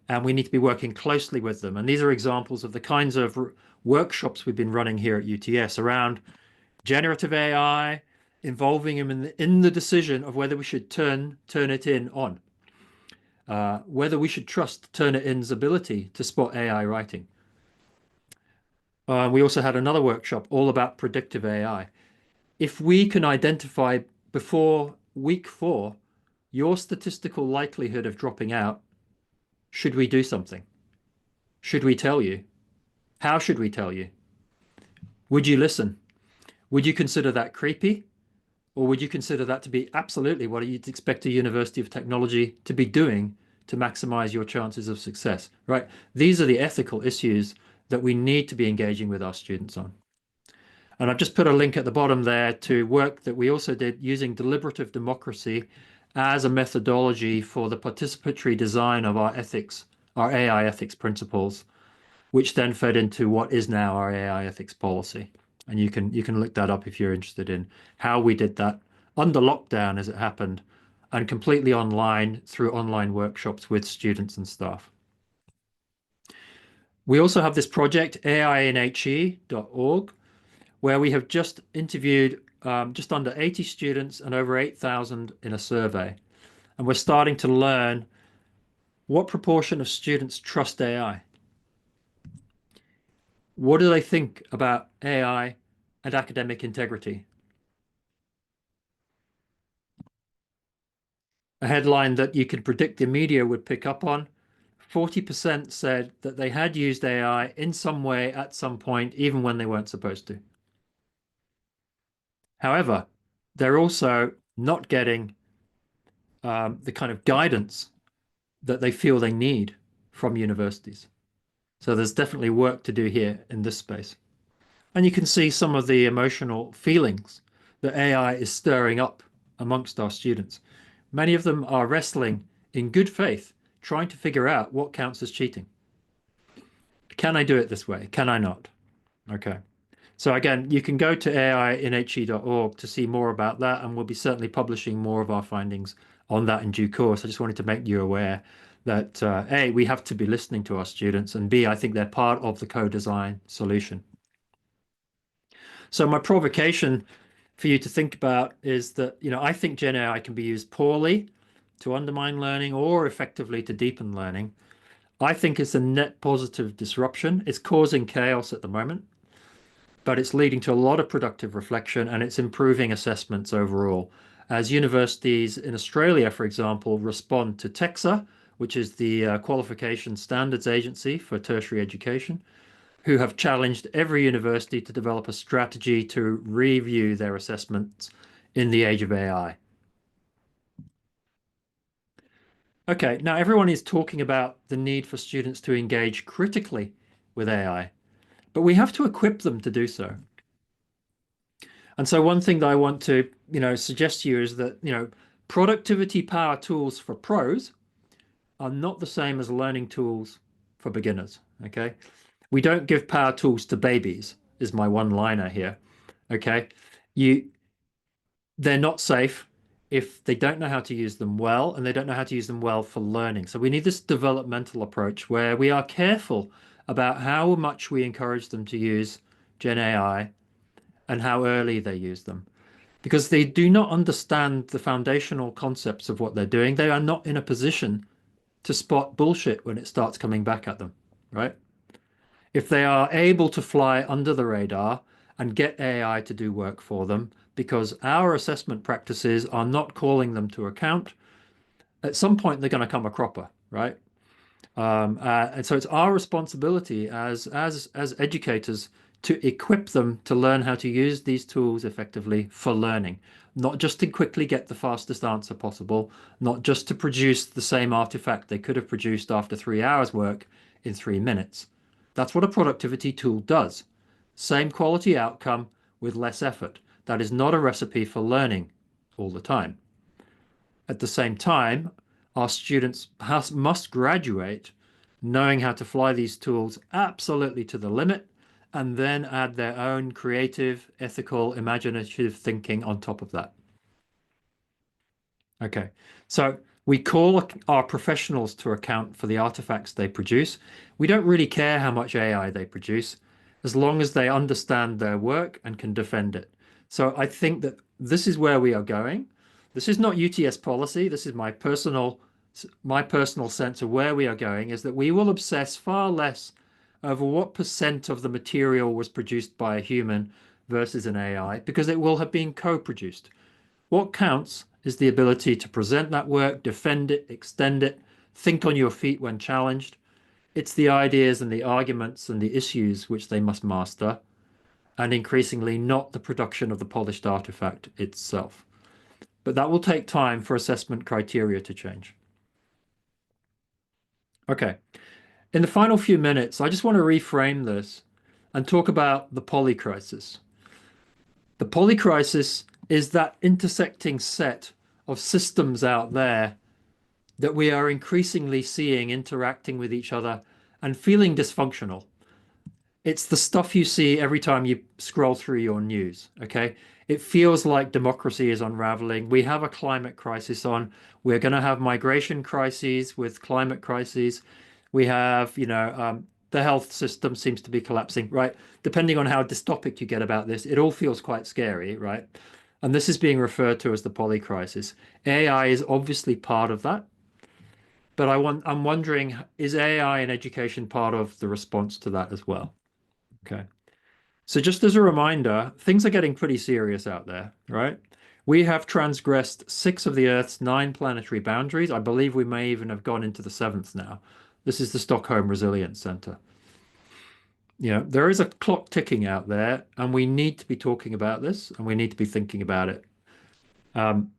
and we need to be working closely with them. And these are examples of the kinds of workshops we've been running here at UTS around generative AI, involving them in the decision of whether we should turn it in on, whether we should trust Turnitin's ability to spot AI writing. We also had another workshop all about predictive AI. If we can identify before week 4 your statistical likelihood of dropping out, should we do something? Should we tell you? How should we tell you? Would you listen? Would you consider that creepy? Or would you consider that to be absolutely what you'd expect a University of Technology to be doing to maximize your chances of success, right? These are the ethical issues that we need to be engaging with our students on. And I've just put a link at the bottom there to work that we also did using deliberative democracy as a methodology for the participatory design of our ethics, our AI ethics principles, which then fed into what is now our AI ethics policy. And you can look that up if you're interested in how we did that under lockdown as it happened, and completely online through online workshops with students and staff. We also have this project, AIinHE.org, where we have just interviewed just under 80 students and over 8,000 in a survey. And we're starting to learn what proportion of students trust AI. What do they think about AI and academic integrity? A headline that you could predict the media would pick up on. 40% said that they had used AI in some way at some point, even when they weren't supposed to. However, they're also not getting the kind of guidance that they feel they need from universities. So there's definitely work to do here in this space. And you can see some of the emotional feelings that AI is stirring up amongst our students. Many of them are wrestling in good faith, trying to figure out what counts as cheating. Can I do it this way? Can I not? Okay. So again, you can go to AIinHE.org to see more about that, and we'll be certainly publishing more of our findings on that in due course. I just wanted to make you aware that A, we have to be listening to our students, and B, I think they're part of the co-design solution. So my provocation for you to think about is that, I think GenAI can be used poorly to undermine learning or effectively to deepen learning. I think it's a net positive disruption. It's causing chaos at the moment, but it's leading to a lot of productive reflection, and it's improving assessments overall. As universities in Australia, for example, respond to TEQSA, which is the qualification standards agency for tertiary education, who have challenged every university to develop a strategy to review their assessments in the age of AI. Okay, now everyone is talking about the need for students to engage critically with AI, but we have to equip them to do so. And so one thing that I want to, suggest to you is that, productivity power tools for pros are not the same as learning tools for beginners, okay? We don't give power tools to babies, is my one-liner here, okay? They're not safe if they don't know how to use them well, and they don't know how to use them well for learning. So we need this developmental approach where we are careful about how much we encourage them to use GenAI and how early they use them, because they do not understand the foundational concepts of what they're doing. They are not in a position to spot bullshit when it starts coming back at them, right? If they are able to fly under the radar and get AI to do work for them, because our assessment practices are not calling them to account, at some point they're going to come a cropper, right? And so it's our responsibility as educators to equip them to learn how to use these tools effectively for learning, not just to quickly get the fastest answer possible, not just to produce the same artifact they could have produced after 3 hours work in 3 minutes. That's what a productivity tool does. Same quality outcome with less effort. That is not a recipe for learning all the time. At the same time, our students must graduate knowing how to fly these tools absolutely to the limit, and then add their own creative, ethical, imaginative thinking on top of that. Okay, so we call our professionals to account for the artifacts they produce. We don't really care how much AI they produce, as long as they understand their work and can defend it. So I think that this is where we are going. This is not UTS policy. This is my personal sense of where we are going, is that we will obsess far less over what % of the material was produced by a human versus an AI, because it will have been co-produced. What counts is the ability to present that work, defend it, extend it, think on your feet when challenged. It's the ideas and the arguments and the issues which they must master, and increasingly not the production of the polished artifact itself. But that will take time for assessment criteria to change. Okay, in the final few minutes, I just want to reframe this and talk about the polycrisis. The polycrisis is that intersecting set of systems out there that we are increasingly seeing interacting with each other and feeling dysfunctional. It's the stuff you see every time you scroll through your news, okay? It feels like democracy is unraveling. We have a climate crisis on. We're going to have migration crises with climate crises. We have, the health system seems to be collapsing, right? Depending on how dystopic you get about this, it all feels quite scary, right? And this is being referred to as the polycrisis. AI is obviously part of that. But I'm wondering, is AI in education part of the response to that as well? Okay. So just as a reminder, things are getting pretty serious out there, right? We have transgressed 6 of the Earth's 9 planetary boundaries. I believe we may even have gone into the 7th now. This is the Stockholm Resilience Center. There is a clock ticking out there, and we need to be talking about this, and we need to be thinking about it. And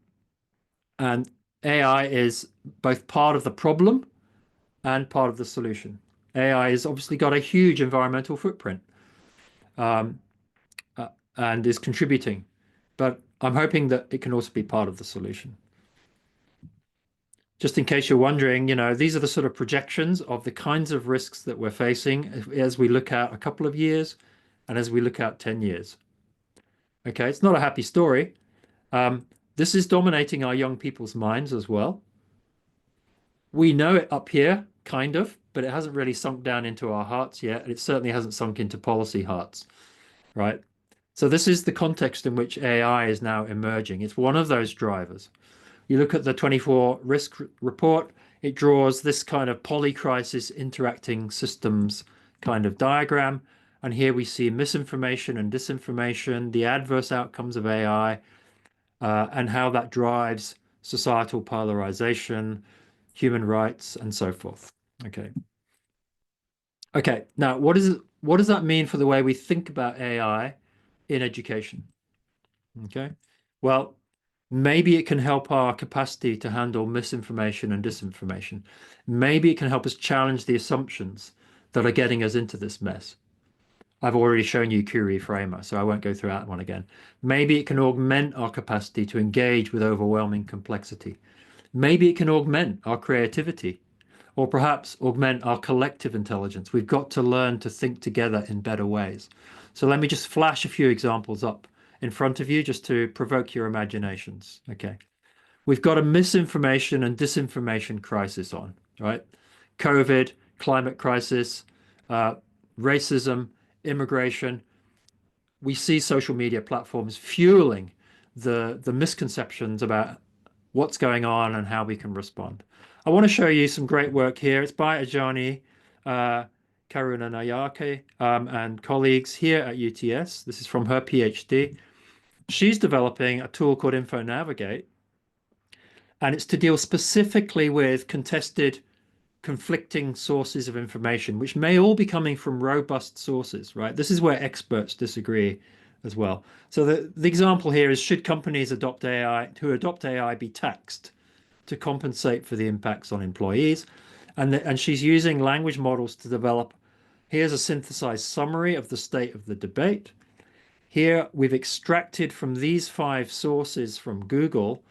AI is both part of the problem and part of the solution. AI has obviously got a huge environmental footprint. And is contributing, but I'm hoping that it can also be part of the solution. Just in case you're wondering, these are the sort of projections of the kinds of risks that we're facing as we look out a couple of years and as we look out 10 years. Okay, it's not a happy story, This is dominating our young people's minds as well. We know it up here, kind of, but it hasn't really sunk down into our hearts yet. It certainly hasn't sunk into policy hearts, right? So this is the context in which AI is now emerging. It's one of those drivers. You look at the 24 risk report, it draws this kind of polycrisis interacting systems kind of diagram. And here we see misinformation and disinformation, the adverse outcomes of AI, and how that drives societal polarization, human rights, and so forth. Okay. Okay, now what does that mean for the way we think about AI in education? Okay. Well, maybe it can help our capacity to handle misinformation and disinformation. Maybe it can help us challenge the assumptions that are getting us into this mess. I've already shown you Qreframer, so I won't go through that one again. Maybe it can augment our capacity to engage with overwhelming complexity. Maybe it can augment our creativity, or perhaps augment our collective intelligence. We've got to learn to think together in better ways. So let me just flash a few examples up in front of you just to provoke your imaginations. Okay. We've got a misinformation and disinformation crisis on, right? COVID, climate crisis, racism, immigration. We see social media platforms fueling the misconceptions about what's going on and how we can respond. I want to show you some great work here. It's by Ajani Karunanayake and colleagues here at UTS. This is from her PhD. She's developing a tool called InfoNavigate, and it's to deal specifically with contested, conflicting sources of information, which may all be coming from robust sources, right? This is where experts disagree as well. So the example here is, should companies who adopt AI be taxed to compensate for the impacts on employees? And she's using language models to develop, here's a synthesized summary of the state of the debate. Here we've extracted from these 5 sources from Google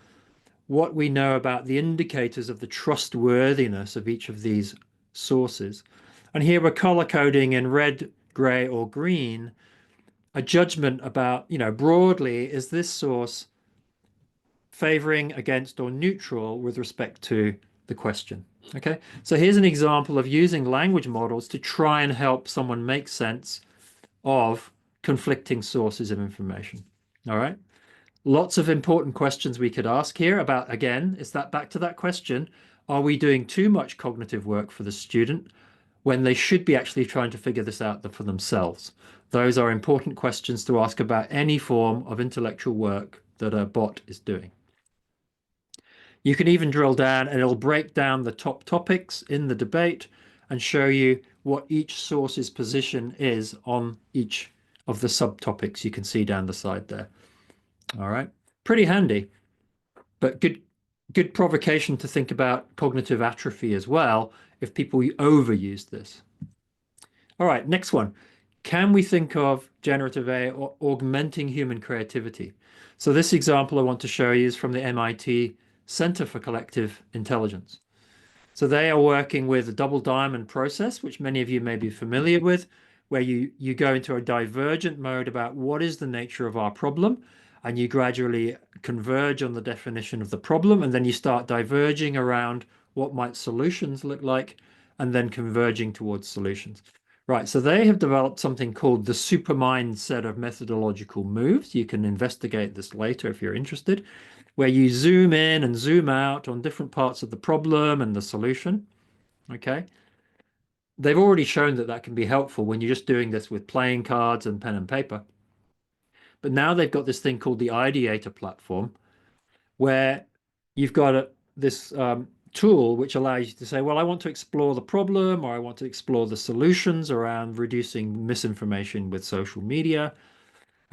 what we know about the indicators of the trustworthiness of each of these sources. And here we're color coding in red, gray, or green a judgment about, broadly, is this source favoring, against, or neutral with respect to the question. Okay, so here's an example of using language models to try and help someone make sense of conflicting sources of information. All right. Lots of important questions we could ask here about, again, is that back to that question, are we doing too much cognitive work for the student when they should be actually trying to figure this out for themselves? Those are important questions to ask about any form of intellectual work that a bot is doing. You can even drill down and it'll break down the top topics in the debate and show you what each source's position is on each of the subtopics you can see down the side there. All right, pretty handy, but good provocation to think about cognitive atrophy as well if people overuse this. All right, next one. Can we think of generative AI augmenting human creativity? So this example I want to show you is from the MIT Center for Collective Intelligence. So they are working with a double diamond process, which many of you may be familiar with, where you go into a divergent mode about what is the nature of our problem, and you gradually converge on the definition of the problem, and then you start diverging around what might solutions look like, and then converging towards solutions. Right, so they have developed something called the Supermind set of methodological moves. You can investigate this later if you're interested, where you zoom in and zoom out on different parts of the problem and the solution. Okay. They've already shown that that can be helpful when you're just doing this with playing cards and pen and paper. But now they've got this thing called the Ideator platform, where you've got this tool which allows you to say, well, I want to explore the problem, or I want to explore the solutions around reducing misinformation with social media.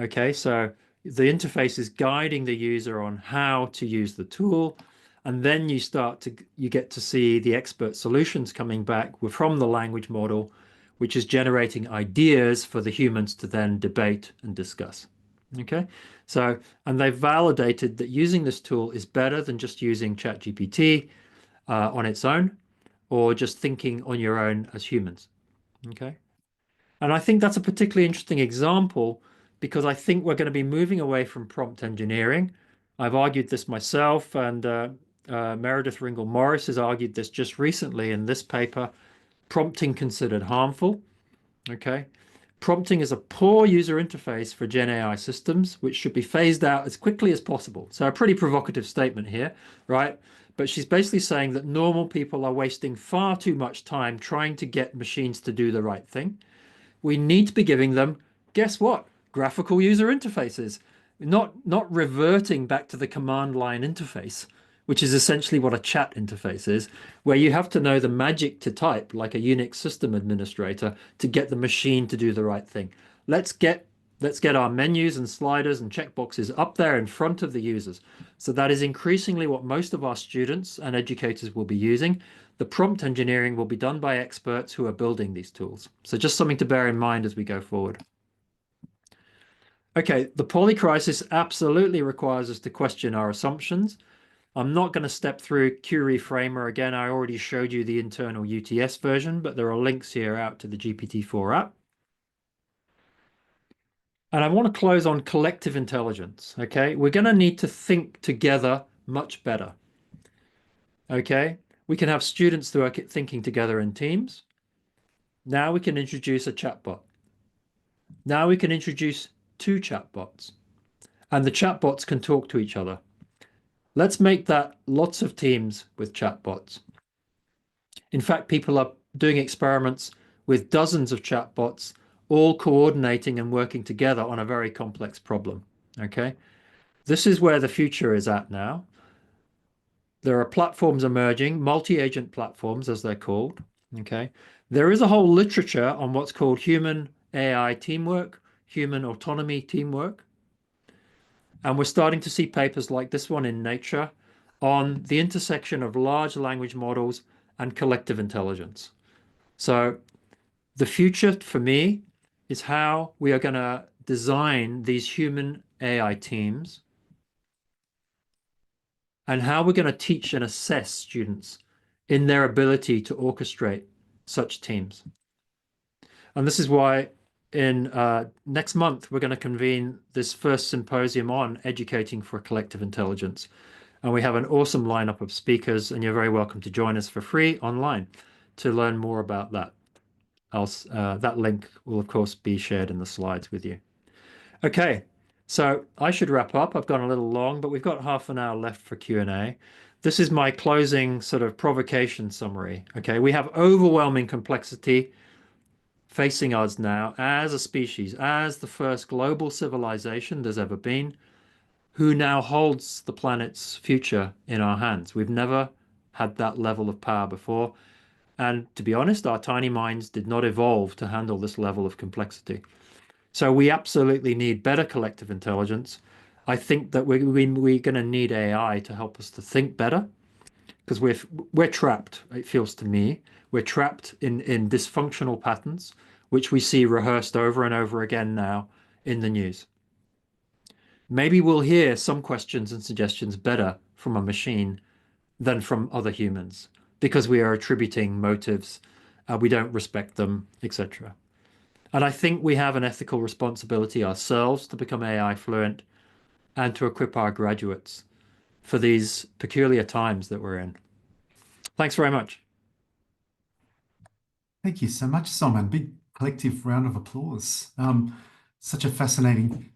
Okay, so the interface is guiding the user on how to use the tool, and then you get to see the expert solutions coming back from the language model, which is generating ideas for the humans to then debate and discuss. Okay, so, and they've validated that using this tool is better than just using ChatGPT on its own, or just thinking on your own as humans. Okay, and I think that's a particularly interesting example, because I think we're going to be moving away from prompt engineering. I've argued this myself, and Meredith Ringel Morris has argued this just recently in this paper, Prompting Considered Harmful. Okay. Prompting is a poor user interface for GenAI systems, which should be phased out as quickly as possible. So a pretty provocative statement here, right? But she's basically saying that normal people are wasting far too much time trying to get machines to do the right thing. We need to be giving them, guess what? Graphical user interfaces, not reverting back to the command line interface, which is essentially what a chat interface is, where you have to know the magic to type like a Unix system administrator to get the machine to do the right thing. Let's get our menus and sliders and checkboxes up there in front of the users. So that is increasingly what most of our students and educators will be using. The prompt engineering will be done by experts who are building these tools. So just something to bear in mind as we go forward. Okay, the polycrisis absolutely requires us to question our assumptions. I'm not going to step through Qreframer again. I already showed you the internal UTS version, but there are links here out to the GPT-4 app. And I want to close on collective intelligence, okay? We're going to need to think together much better, okay? We can have students who are thinking together in teams. Now we can introduce a chatbot. Now we can introduce two chatbots, and the chatbots can talk to each other. Let's make that lots of teams with chatbots. In fact, people are doing experiments with dozens of chatbots, all coordinating and working together on a very complex problem, okay? This is where the future is at now. There are platforms emerging, multi-agent platforms, as they're called, okay? There is a whole literature on what's called human AI teamwork, human autonomy teamwork. And we're starting to see papers like this one in Nature on the intersection of large language models and collective intelligence. So the future for me is how we are going to design these human AI teams and how we're going to teach and assess students in their ability to orchestrate such teams. And this is why in next month, we're going to convene this first symposium on educating for collective intelligence. And we have an awesome lineup of speakers, and you're very welcome to join us for free online to learn more about that. That link will, of course, be shared in the slides with you. Okay, so I should wrap up. I've gone a little long, but we've got half an hour left for Q&A. This is my closing sort of provocation summary. Okay, we have overwhelming complexity facing us now as a species, as the first global civilization there's ever been, who now holds the planet's future in our hands. We've never had that level of power before. And to be honest, our tiny minds did not evolve to handle this level of complexity. So we absolutely need better collective intelligence. I think that we're going to need AI to help us to think better, because we're trapped, it feels to me. We're trapped in dysfunctional patterns, which we see rehearsed over and over again now in the news. Maybe we'll hear some questions and suggestions better from a machine than from other humans, because we are attributing motives, we don't respect them, etc. And I think we have an ethical responsibility ourselves to become AI fluent and to equip our graduates for these peculiar times that we're in. Thanks very much. Thank you so much, Simon. Big collective round of applause. Such a fascinating,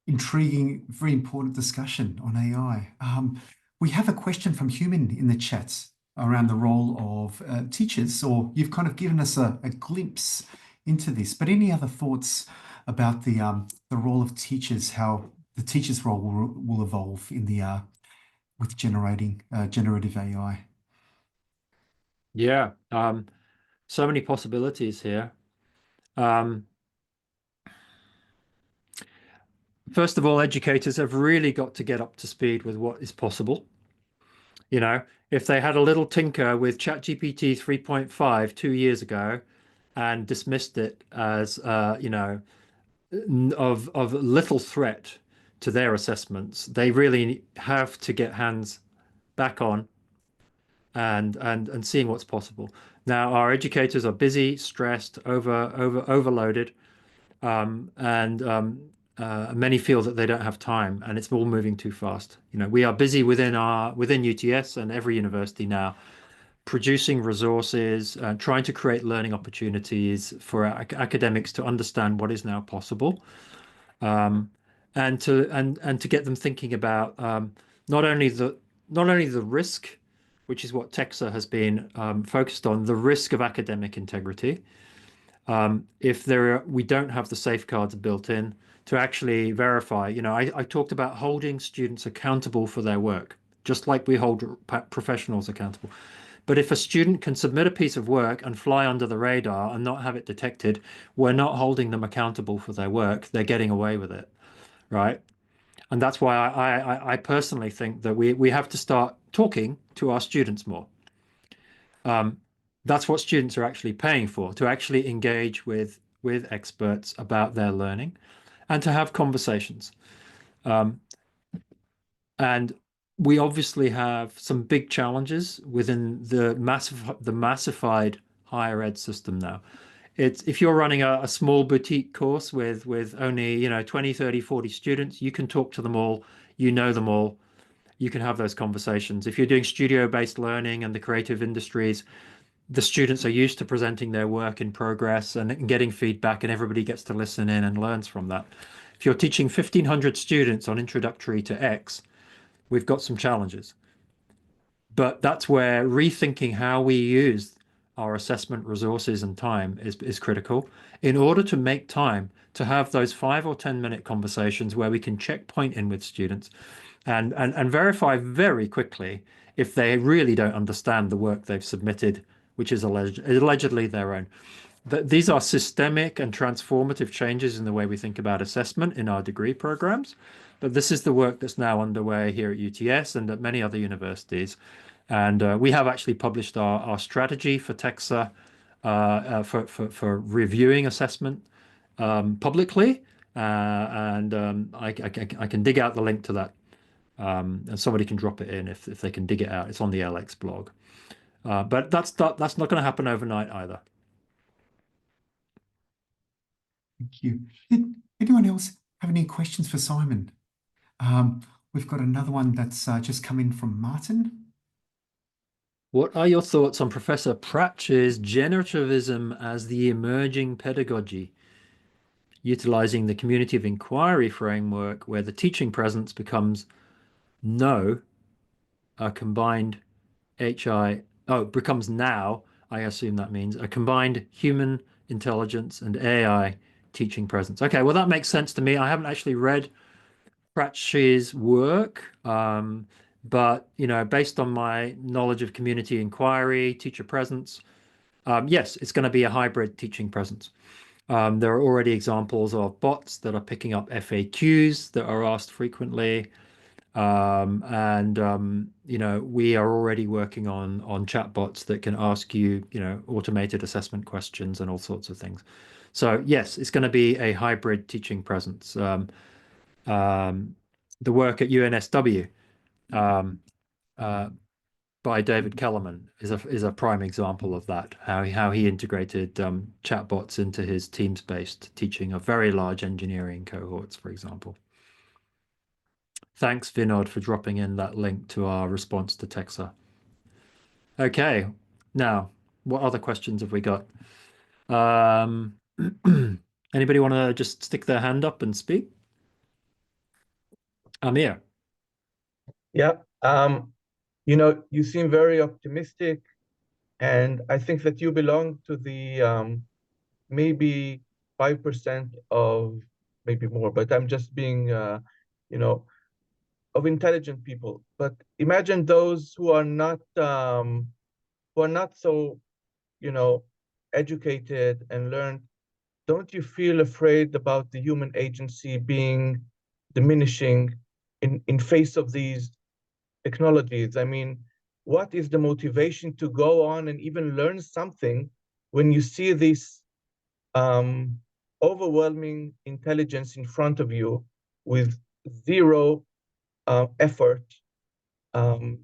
intriguing, very important discussion on AI. We have a question from Human in the chat around the role of teachers, or you've kind of given us a glimpse into this, but any other thoughts about the role of teachers, how the teacher's role will evolve in the with generative AI? Yeah, so many possibilities here. First of all, educators have really got to get up to speed with what is possible. You know, if they had a little tinker with ChatGPT 3.5 2 years ago and dismissed it as, you know, of little threat to their assessments, they really have to get hands back on and seeing what's possible. Now, our educators are busy, stressed, overloaded, and many feel that they don't have time, and it's all moving too fast. We are busy within UTS and every university now, producing resources, trying to create learning opportunities for academics to understand what is now possible, and to get them thinking about not only the risk, which is what TEQSA has been focused on, the risk of academic integrity. If we don't have the safeguards built in to actually verify. I talked about holding students accountable for their work, just like we hold professionals accountable. But if a student can submit a piece of work and fly under the radar and not have it detected, we're not holding them accountable for their work. They're getting away with it, right? And that's why I personally think that we have to start talking to our students more. That's what students are actually paying for, to actually engage with experts about their learning and to have conversations. And we obviously have some big challenges within the massified higher ed system now. If you're running a small boutique course with only 20, 30, 40 students, you can talk to them all, you know them all, you can have those conversations. If you're doing studio-based learning and the creative industries, the students are used to presenting their work in progress and getting feedback, and everybody gets to listen in and learns from that. If you're teaching 1,500 students on introductory to X, we've got some challenges. But that's where rethinking how we use our assessment resources and time is critical, in order to make time to have those 5 or 10-minute conversations where we can checkpoint in with students and verify very quickly if they really don't understand the work they've submitted, which is allegedly their own. These are systemic and transformative changes in the way we think about assessment in our degree programs. But this is the work that's now underway here at UTS and at many other universities. And we have actually published our strategy for TEQSA for reviewing assessment publicly. I can dig out the link to that. And somebody can drop it in if they can dig it out. It's on the LX blog. But that's not going to happen overnight either. Thank you. Did anyone else have any questions for Simon? We've got another one that's just come in from Martin. What are your thoughts on Professor Pratchett's generativism as the emerging pedagogy, utilizing the community of inquiry framework where the teaching presence becomes a combined becomes now, I assume that means, a combined human intelligence and AI teaching presence. Okay, well, that makes sense to me. I haven't actually read Pratchett's work, but based on my knowledge of community inquiry, teacher presence, yes, it's going to be a hybrid teaching presence. There are already examples of bots that are picking up FAQs that are asked frequently. We are already working on chatbots that can ask you, automated assessment questions and all sorts of things. So yes, it's going to be a hybrid teaching presence. The work at UNSW by David Kellerman is a prime example of that. How he integrated chatbots into his Teams-based teaching of very large engineering cohorts, for example. Thanks, Vinod, for dropping in that link to our response to TEQSA. Okay, now, what other questions have we got? Anybody want to just stick their hand up and speak? Amir. Yeah, you seem very optimistic, and I think that you belong to the maybe 5% of, maybe more, but I'm just being, of intelligent people. But imagine those who are not so, educated and learned. Don't you feel afraid about the human agency being diminishing in face of these technologies? I mean, what is the motivation to go on and even learn something when you see this overwhelming intelligence in front of you with zero effort,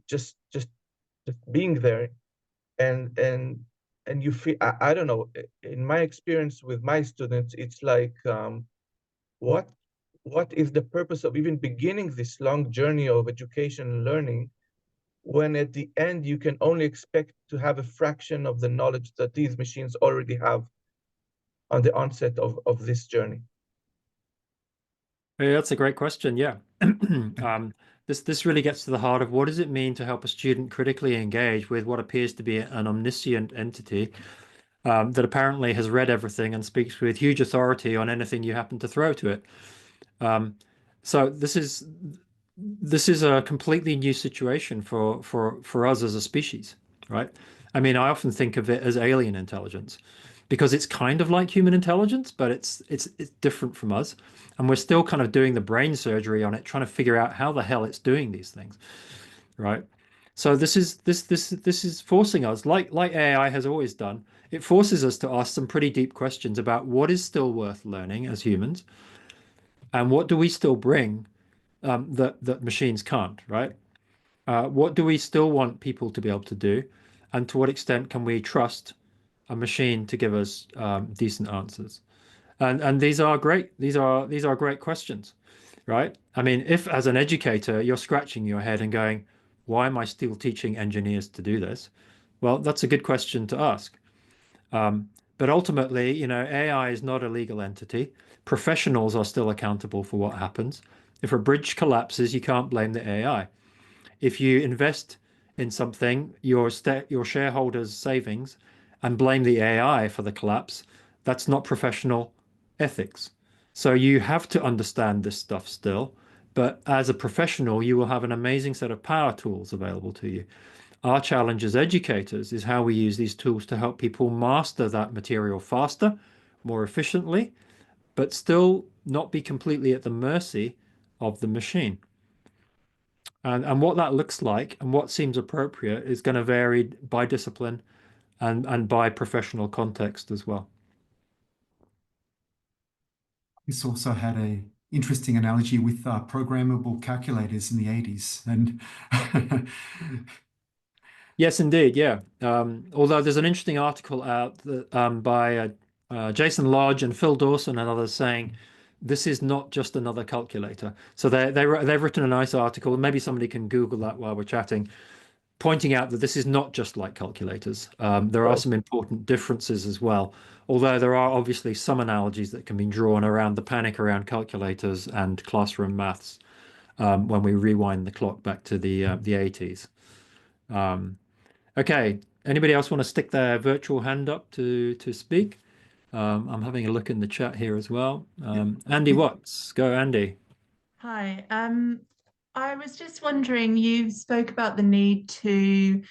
just being there, and you feel, I don't know, in my experience with my students, it's like, what what is the purpose of even beginning this long journey of education and learning when at the end you can only expect to have a fraction of the knowledge that these machines already have on the onset of this journey? Yeah, that's a great question. Yeah. This really gets to the heart of what does it mean to help a student critically engage with what appears to be an omniscient entity that apparently has read everything and speaks with huge authority on anything you happen to throw to it. So this is a completely new situation for us as a species, right? I mean, I often think of it as alien intelligence because it's kind of like human intelligence, but it's different from us, and we're still kind of doing the brain surgery on it, trying to figure out how the hell it's doing these things, right? So this is forcing us, like AI has always done, it forces us to ask some pretty deep questions about what is still worth learning as humans, and what do we still bring that machines can't, right? What do we still want people to be able to do, and to what extent can we trust a machine to give us decent answers? And these are great. These are great questions, right? I mean, if as an educator you're scratching your head and going, "Why am I still teaching engineers to do this?" Well, that's a good question to ask. But ultimately, you know, AI is not a legal entity. Professionals are still accountable for what happens. If a bridge collapses, you can't blame the AI. If you invest in something, your shareholders' savings, and blame the AI for the collapse, that's not professional ethics. So you have to understand this stuff still, but as a professional, you will have an amazing set of power tools available to you. Our challenge as educators is how we use these tools to help people master that material faster, more efficiently, but still not be completely at the mercy of the machine. And what that looks like and what seems appropriate is going to vary by discipline and by professional context as well. This also had a interesting analogy with programmable calculators in the 80s. And Yes, indeed. Yeah. Although there's an interesting article out that, by Jason Lodge and Phil Dawson and others saying this is not just another calculator. So they've written a nice article. Maybe somebody can Google that while we're chatting, pointing out that this is not just like calculators. There are some important differences as well. Although there are obviously some analogies that can be drawn around the panic around calculators and classroom maths when we rewind the clock back to the 80s. Okay, anybody else want to stick their virtual hand up to speak? I'm having a look in the chat here as well. Andy Watts, go Andy. Hi. I was just wondering, you spoke about the need to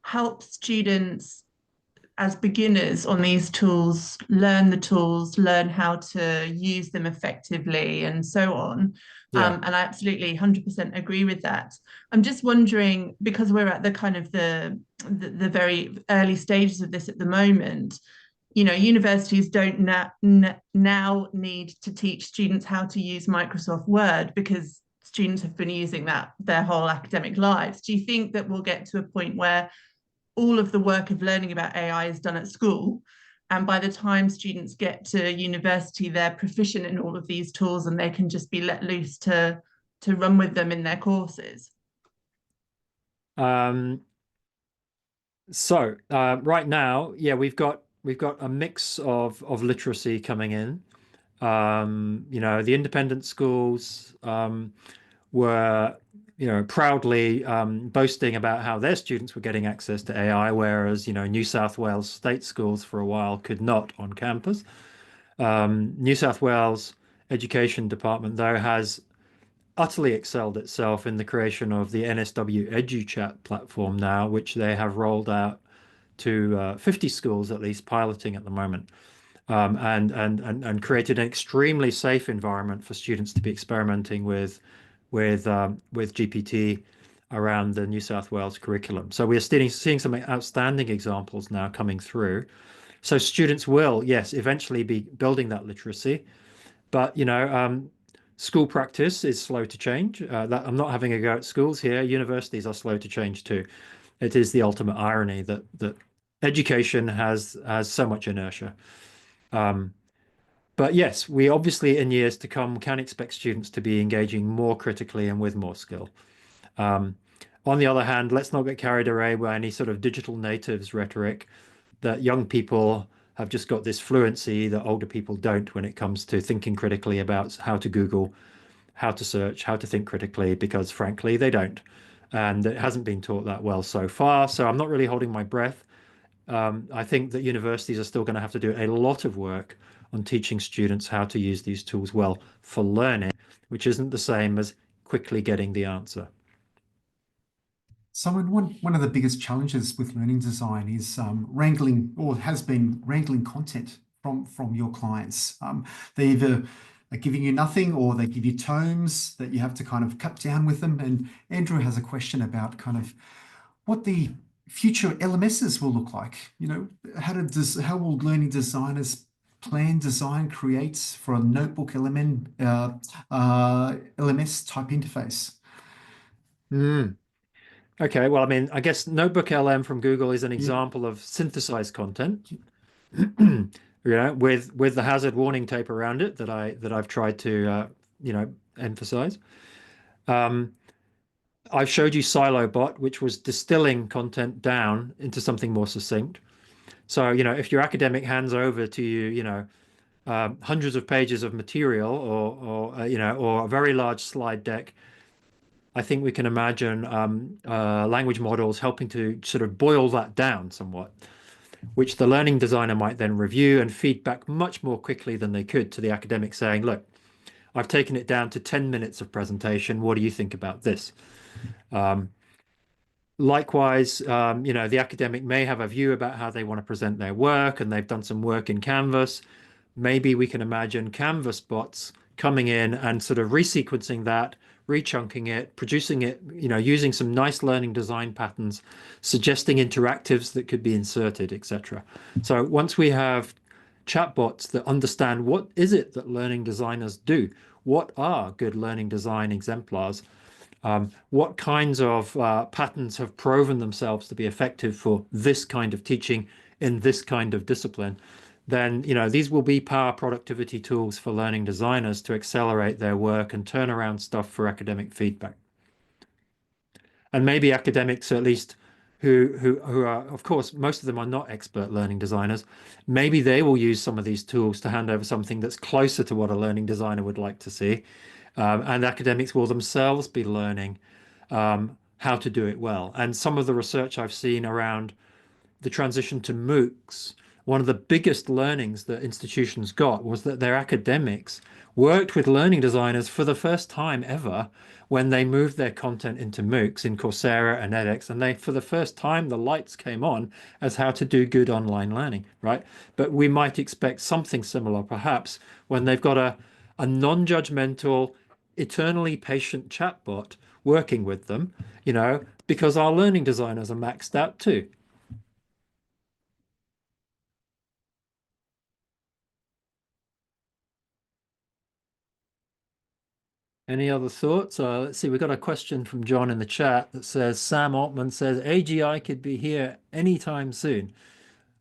help students as beginners on these tools, learn how to use them effectively and so on. Yeah. And I absolutely 100% agree with that. I'm just wondering, because we're at the kind of the very early stages of this at the moment, you know, universities don't now need to teach students how to use Microsoft Word because students have been using that their whole academic lives. Do you think that we'll get to a point where all of the work of learning about AI is done at school, and by the time students get to university, they're proficient in all of these tools and they can just be let loose to run with them in their courses? So right now, yeah, we've got a mix of literacy coming in. You know, the independent schools were, you know, proudly boasting about how their students were getting access to AI, whereas, you know, New South Wales state schools for a while could not on campus. New South Wales Education Department, though, has utterly excelled itself in the creation of the NSW EduChat platform now, which they have rolled out to 50 schools at least, piloting at the moment, and created an extremely safe environment for students to be experimenting with GPT around the New South Wales curriculum. So we are seeing some outstanding examples now coming through. So students will, yes, eventually be building that literacy, but you know, school practice is slow to change. That I'm not having a go at schools here. Universities are slow to change too. It is the ultimate irony that education has so much inertia. But yes, we obviously in years to come can expect students to be engaging more critically and with more skill. On the other hand, let's not get carried away by any sort of digital natives rhetoric that young people have just got this fluency that older people don't when it comes to thinking critically about how to Google, how to search, how to think critically, because frankly, they don't. And it hasn't been taught that well so far. So I'm not really holding my breath. I think that universities are still going to have to do a lot of work on teaching students how to use these tools well for learning, which isn't the same as quickly getting the answer. So, one of the biggest challenges with learning design is wrangling, or has been wrangling content from your clients. They either are giving you nothing, or they give you tomes that you have to kind of cut down with them. And Andrew has a question about kind of what the future LMSs will look like. You know, how will learning designers plan, design, create for a notebook LMS type interface? Okay, well, I mean, I guess Notebook LM from Google is an example of synthesized content, with the hazard warning tape around it that I've tried to emphasize. I've showed you SiloBot, which was distilling content down into something more succinct. So, if your academic hands over to you, hundreds of pages of material or a very large slide deck, I think we can imagine language models helping to sort of boil that down somewhat, which the learning designer might then review and feedback much more quickly than they could to the academic, saying, look, I've taken it down to 10 minutes of presentation. What do you think about this? Likewise, the academic may have a view about how they want to present their work, and they've done some work in Canvas. Maybe we can imagine Canvas bots coming in and sort of resequencing that, rechunking it, producing it, using some nice learning design patterns, suggesting interactives that could be inserted, etc. So once we have chatbots that understand what is it that learning designers do, what are good learning design exemplars, what kinds of patterns have proven themselves to be effective for this kind of teaching in this kind of discipline, then these will be power productivity tools for learning designers to accelerate their work and turn around stuff for academic feedback. And maybe academics, at least who are, of course, most of them are not expert learning designers, maybe they will use some of these tools to hand over something that's closer to what a learning designer would like to see. And academics will themselves be learning how to do it well. And some of the research I've seen around the transition to MOOCs, one of the biggest learnings that institutions got was that their academics worked with learning designers for the first time ever when they moved their content into MOOCs in Coursera and edX, and for the first time, the lights came on as how to do good online learning, right? But we might expect something similar, perhaps, when they've got a non-judgmental, eternally patient chatbot working with them, because our learning designers are maxed out too. Any other thoughts? Let's see, we've got a question from John in the chat that says, Sam Altman says, AGI could be here anytime soon.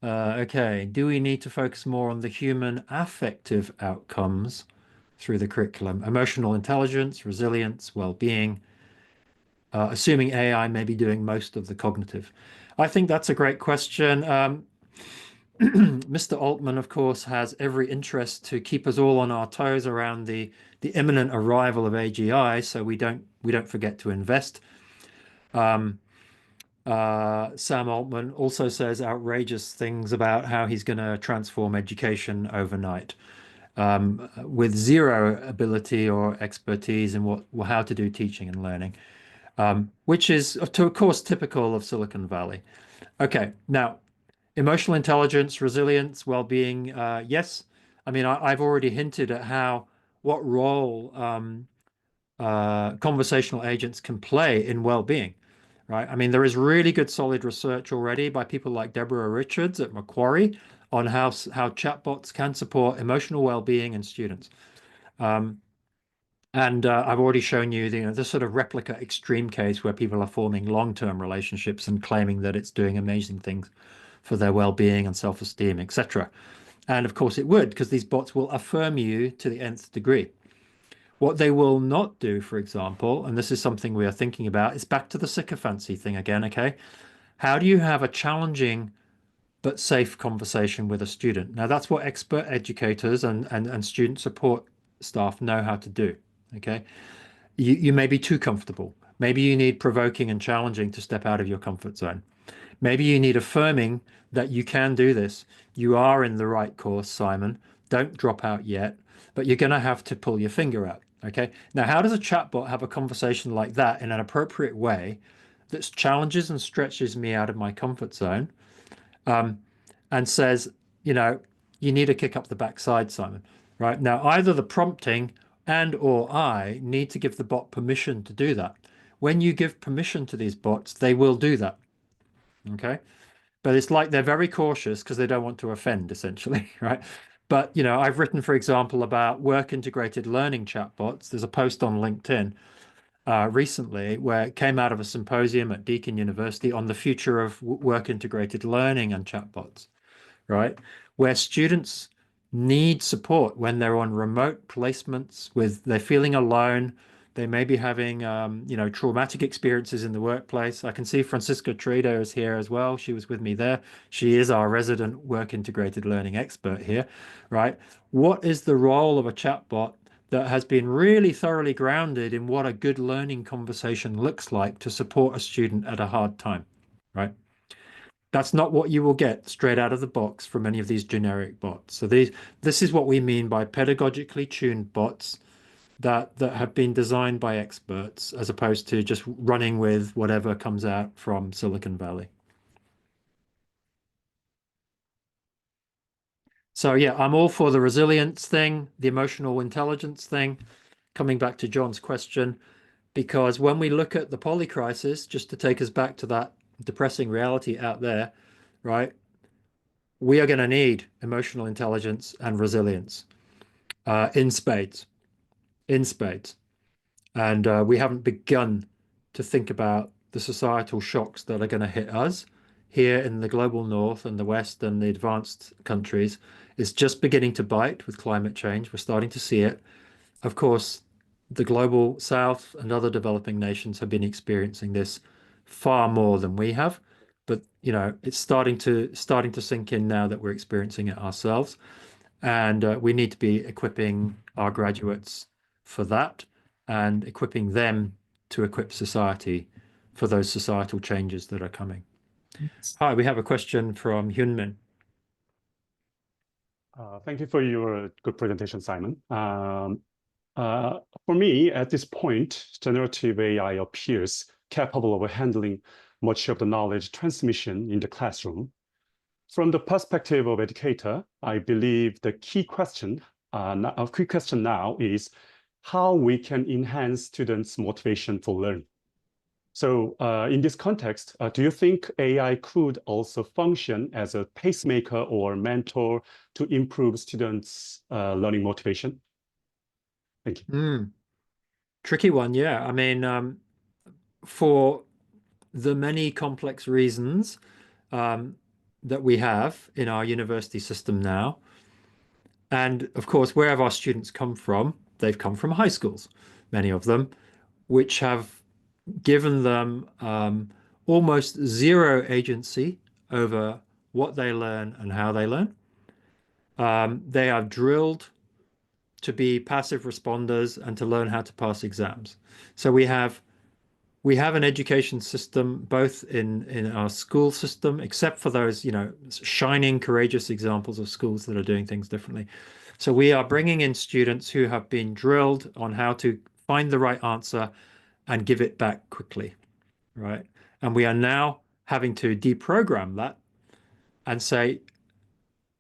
Okay, do we need to focus more on the human affective outcomes through the curriculum? Emotional intelligence, resilience, well-being, assuming AI may be doing most of the cognitive. I think that's a great question. Mr. Altman, of course, has every interest to keep us all on our toes around the imminent arrival of AGI, so we don't forget to invest. Sam Altman also says outrageous things about how he's going to transform education overnight, with zero ability or expertise in how to do teaching and learning, which is, of course, typical of Silicon Valley. Okay, now, emotional intelligence, resilience, well-being, yes. I mean, I've already hinted at what role conversational agents can play in well-being, right? I mean, there is really good solid research already by people like Deborah Richards at Macquarie on how chatbots can support emotional well-being in students. And I've already shown you the sort of replica extreme case where people are forming long-term relationships and claiming that it's doing amazing things for their well-being and self-esteem, etc. And of course it would, because these bots will affirm you to the nth degree. What they will not do, for example, and this is something we are thinking about, is back to the sycophancy thing again, okay? How do you have a challenging but safe conversation with a student? Now, that's what expert educators and student support staff know how to do, okay? You may be too comfortable. Maybe you need provoking and challenging to step out of your comfort zone. Maybe you need affirming that you can do this. You are in the right course, Simon. Don't drop out yet, but you're going to have to pull your finger out. Okay. Now, how does a chatbot have a conversation like that in an appropriate way that challenges and stretches me out of my comfort zone, and says, you know, you need to kick up the backside, Simon, right? Now, either the prompting and or I need to give the bot permission to do that. When you give permission to these bots, they will do that. Okay. But it's like they're very cautious because they don't want to offend, essentially, right? But, you know, I've written, for example, about work integrated learning chatbots. There's a post on LinkedIn recently where it came out of a symposium at Deakin University on the future of work integrated learning and chatbots, right? Where students need support when they're on remote placements with they're feeling alone. They may be having, you know, traumatic experiences in the workplace. I can see Francisca Trido is here as well. She was with me there. She is our resident work integrated learning expert here, right? What is the role of a chatbot that has been really thoroughly grounded in what a good learning conversation looks like to support a student at a hard time, right? That's not what you will get straight out of the box from any of these generic bots. So this is what we mean by pedagogically tuned bots that have been designed by experts as opposed to just running with whatever comes out from Silicon Valley. So yeah, I'm all for the resilience thing, the emotional intelligence thing, coming back to John's question, because when we look at the polycrisis, just to take us back to that depressing reality out there, right? We are going to need emotional intelligence and resilience in spades, in spades. And we haven't begun to think about the societal shocks that are going to hit us here in the global north and the west and the advanced countries. It's just beginning to bite with climate change. We're starting to see it. Of course, the global south and other developing nations have been experiencing this far more than we have. But you know, it's starting to sink in now that we're experiencing it ourselves. And we need to be equipping our graduates for that and equipping them to equip society for those societal changes that are coming. Hi, we have a question from Hyunmin. Thank you for your good presentation, Simon. For me, at this point, generative AI appears capable of handling much of the knowledge transmission in the classroom. From the perspective of educator, I believe the key question now is how we can enhance students' motivation for learning. So in this context, do you think AI could also function as a pacemaker or mentor to improve students' learning motivation? Thank you. Tricky one, yeah. I mean, for the many complex reasons that we have in our university system now, and of course, where have our students come from? They've come from high schools, many of them, which have given them almost zero agency over what they learn and how they learn. They are drilled to be passive responders and to learn how to pass exams. So we have an education system both in our school system, except for those, you know, shining, courageous examples of schools that are doing things differently. So we are bringing in students who have been drilled on how to find the right answer and give it back quickly, right? And we are now having to deprogram that and say,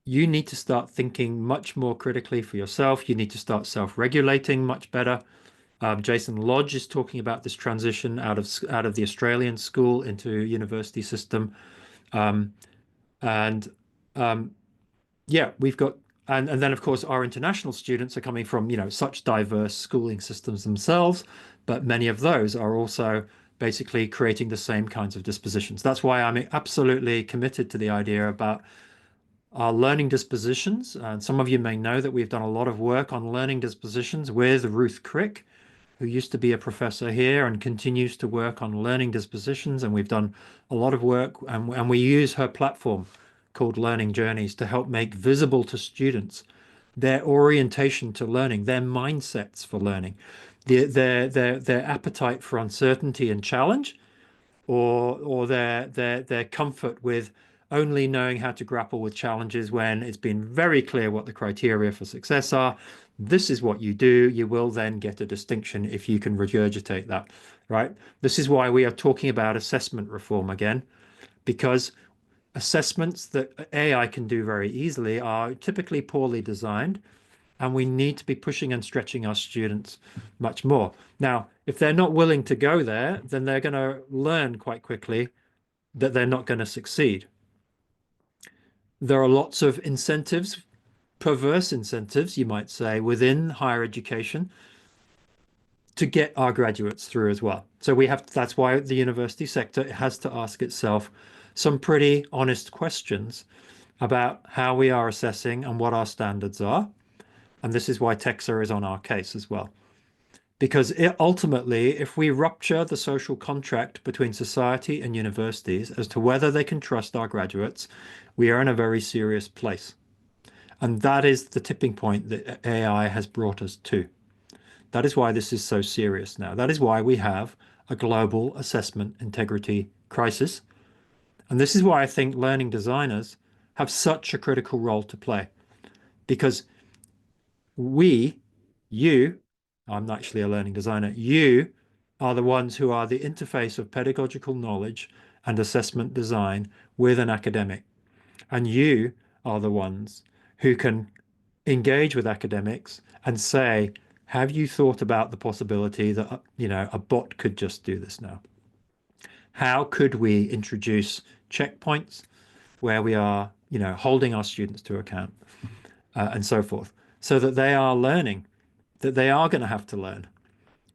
you need to start thinking much more critically for yourself. You need to start self-regulating much better. Jason Lodge is talking about this transition out of the Australian school into university system. Yeah, we've got, and then of course our international students are coming from, you know, such diverse schooling systems themselves, but many of those are also basically creating the same kinds of dispositions. That's why I'm absolutely committed to the idea about are learning dispositions. And some of you may know that we've done a lot of work on learning dispositions with Ruth Crick, who used to be a professor here and continues to work on learning dispositions. And we've done a lot of work, and we use her platform called Learning Journeys to help make visible to students their orientation to learning, their mindsets for learning, their appetite for uncertainty and challenge, or their comfort with only knowing how to grapple with challenges when it's been very clear what the criteria for success are. This is what you do. You will then get a distinction if you can regurgitate that, right? This is why we are talking about assessment reform again, because assessments that AI can do very easily are typically poorly designed, and we need to be pushing and stretching our students much more. Now, if they're not willing to go there, then they're going to learn quite quickly that they're not going to succeed. There are lots of incentives, perverse incentives, you might say, within higher education to get our graduates through as well. So that's why the university sector has to ask itself some pretty honest questions about how we are assessing and what our standards are. And this is why TEQSA is on our case as well. Because ultimately, if we rupture the social contract between society and universities as to whether they can trust our graduates, we are in a very serious place. And that is the tipping point that AI has brought us to. That is why this is so serious now. That is why we have a global assessment integrity crisis. And this is why I think learning designers have such a critical role to play. Because you, I'm actually a learning designer, you are the ones who are the interface of pedagogical knowledge and assessment design with an academic. And you are the ones who can engage with academics and say, have you thought about the possibility that, a bot could just do this now? How could we introduce checkpoints where we are, holding our students to account, and so forth, so that they are learning, that they are going to have to learn,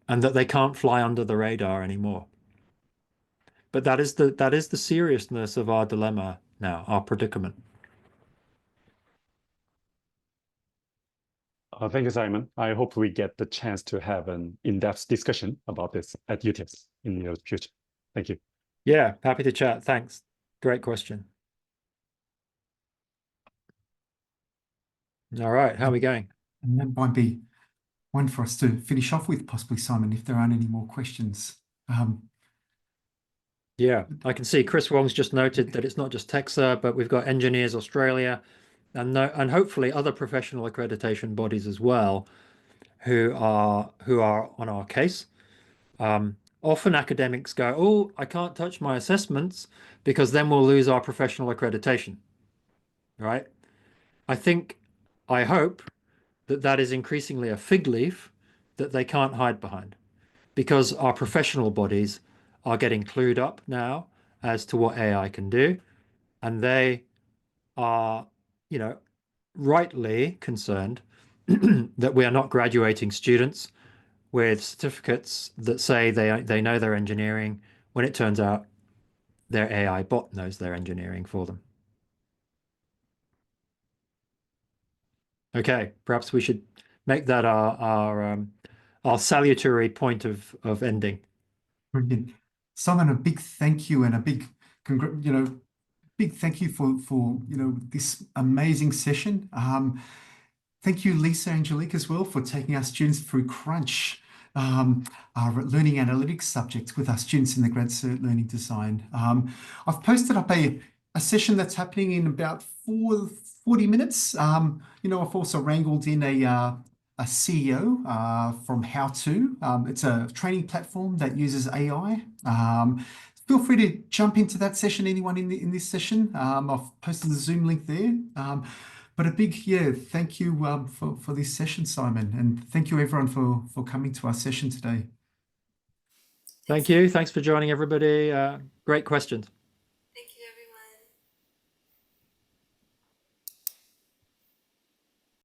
and that they can't fly under the radar anymore. But that is the seriousness of our dilemma now, our predicament. Thank you, Simon. I hope we get the chance to have an in-depth discussion about this at UTIPS in the near future. Thank you. Yeah, happy to chat. Thanks. Great question. All right, how are we going? And that might be one for us to finish off with, possibly, Simon, if there aren't any more questions. Yeah, I can see Chris Wong's just noted that it's not just TEQSA, but we've got Engineers Australia and hopefully other professional accreditation bodies as well who are on our case. Often academics go, oh, I can't touch my assessments because then we'll lose our professional accreditation, right? I hope that is increasingly a fig leaf that they can't hide behind, because our professional bodies are getting clued up now as to what AI can do, and they are, rightly concerned that we are not graduating students with certificates that say they know their engineering when it turns out their AI bot knows their engineering for them. Okay, perhaps we should make that our salutary point of ending. Brilliant. Simon, a big thank you and a big thank you for this amazing session. Thank you, Lisa Angelique, as well, for taking our students through Crunch, our learning analytics subjects with our students in the grad cert learning design. I've posted up a session that's happening in about 40 minutes. I've also wrangled in a CEO from How To. It's a training platform that uses AI. Feel free to jump into that session, anyone in this session. I've posted the Zoom link there. But a big thank you for this session, Simon, and thank you everyone for coming to our session today. Thank you. Thanks for joining, everybody. Great questions.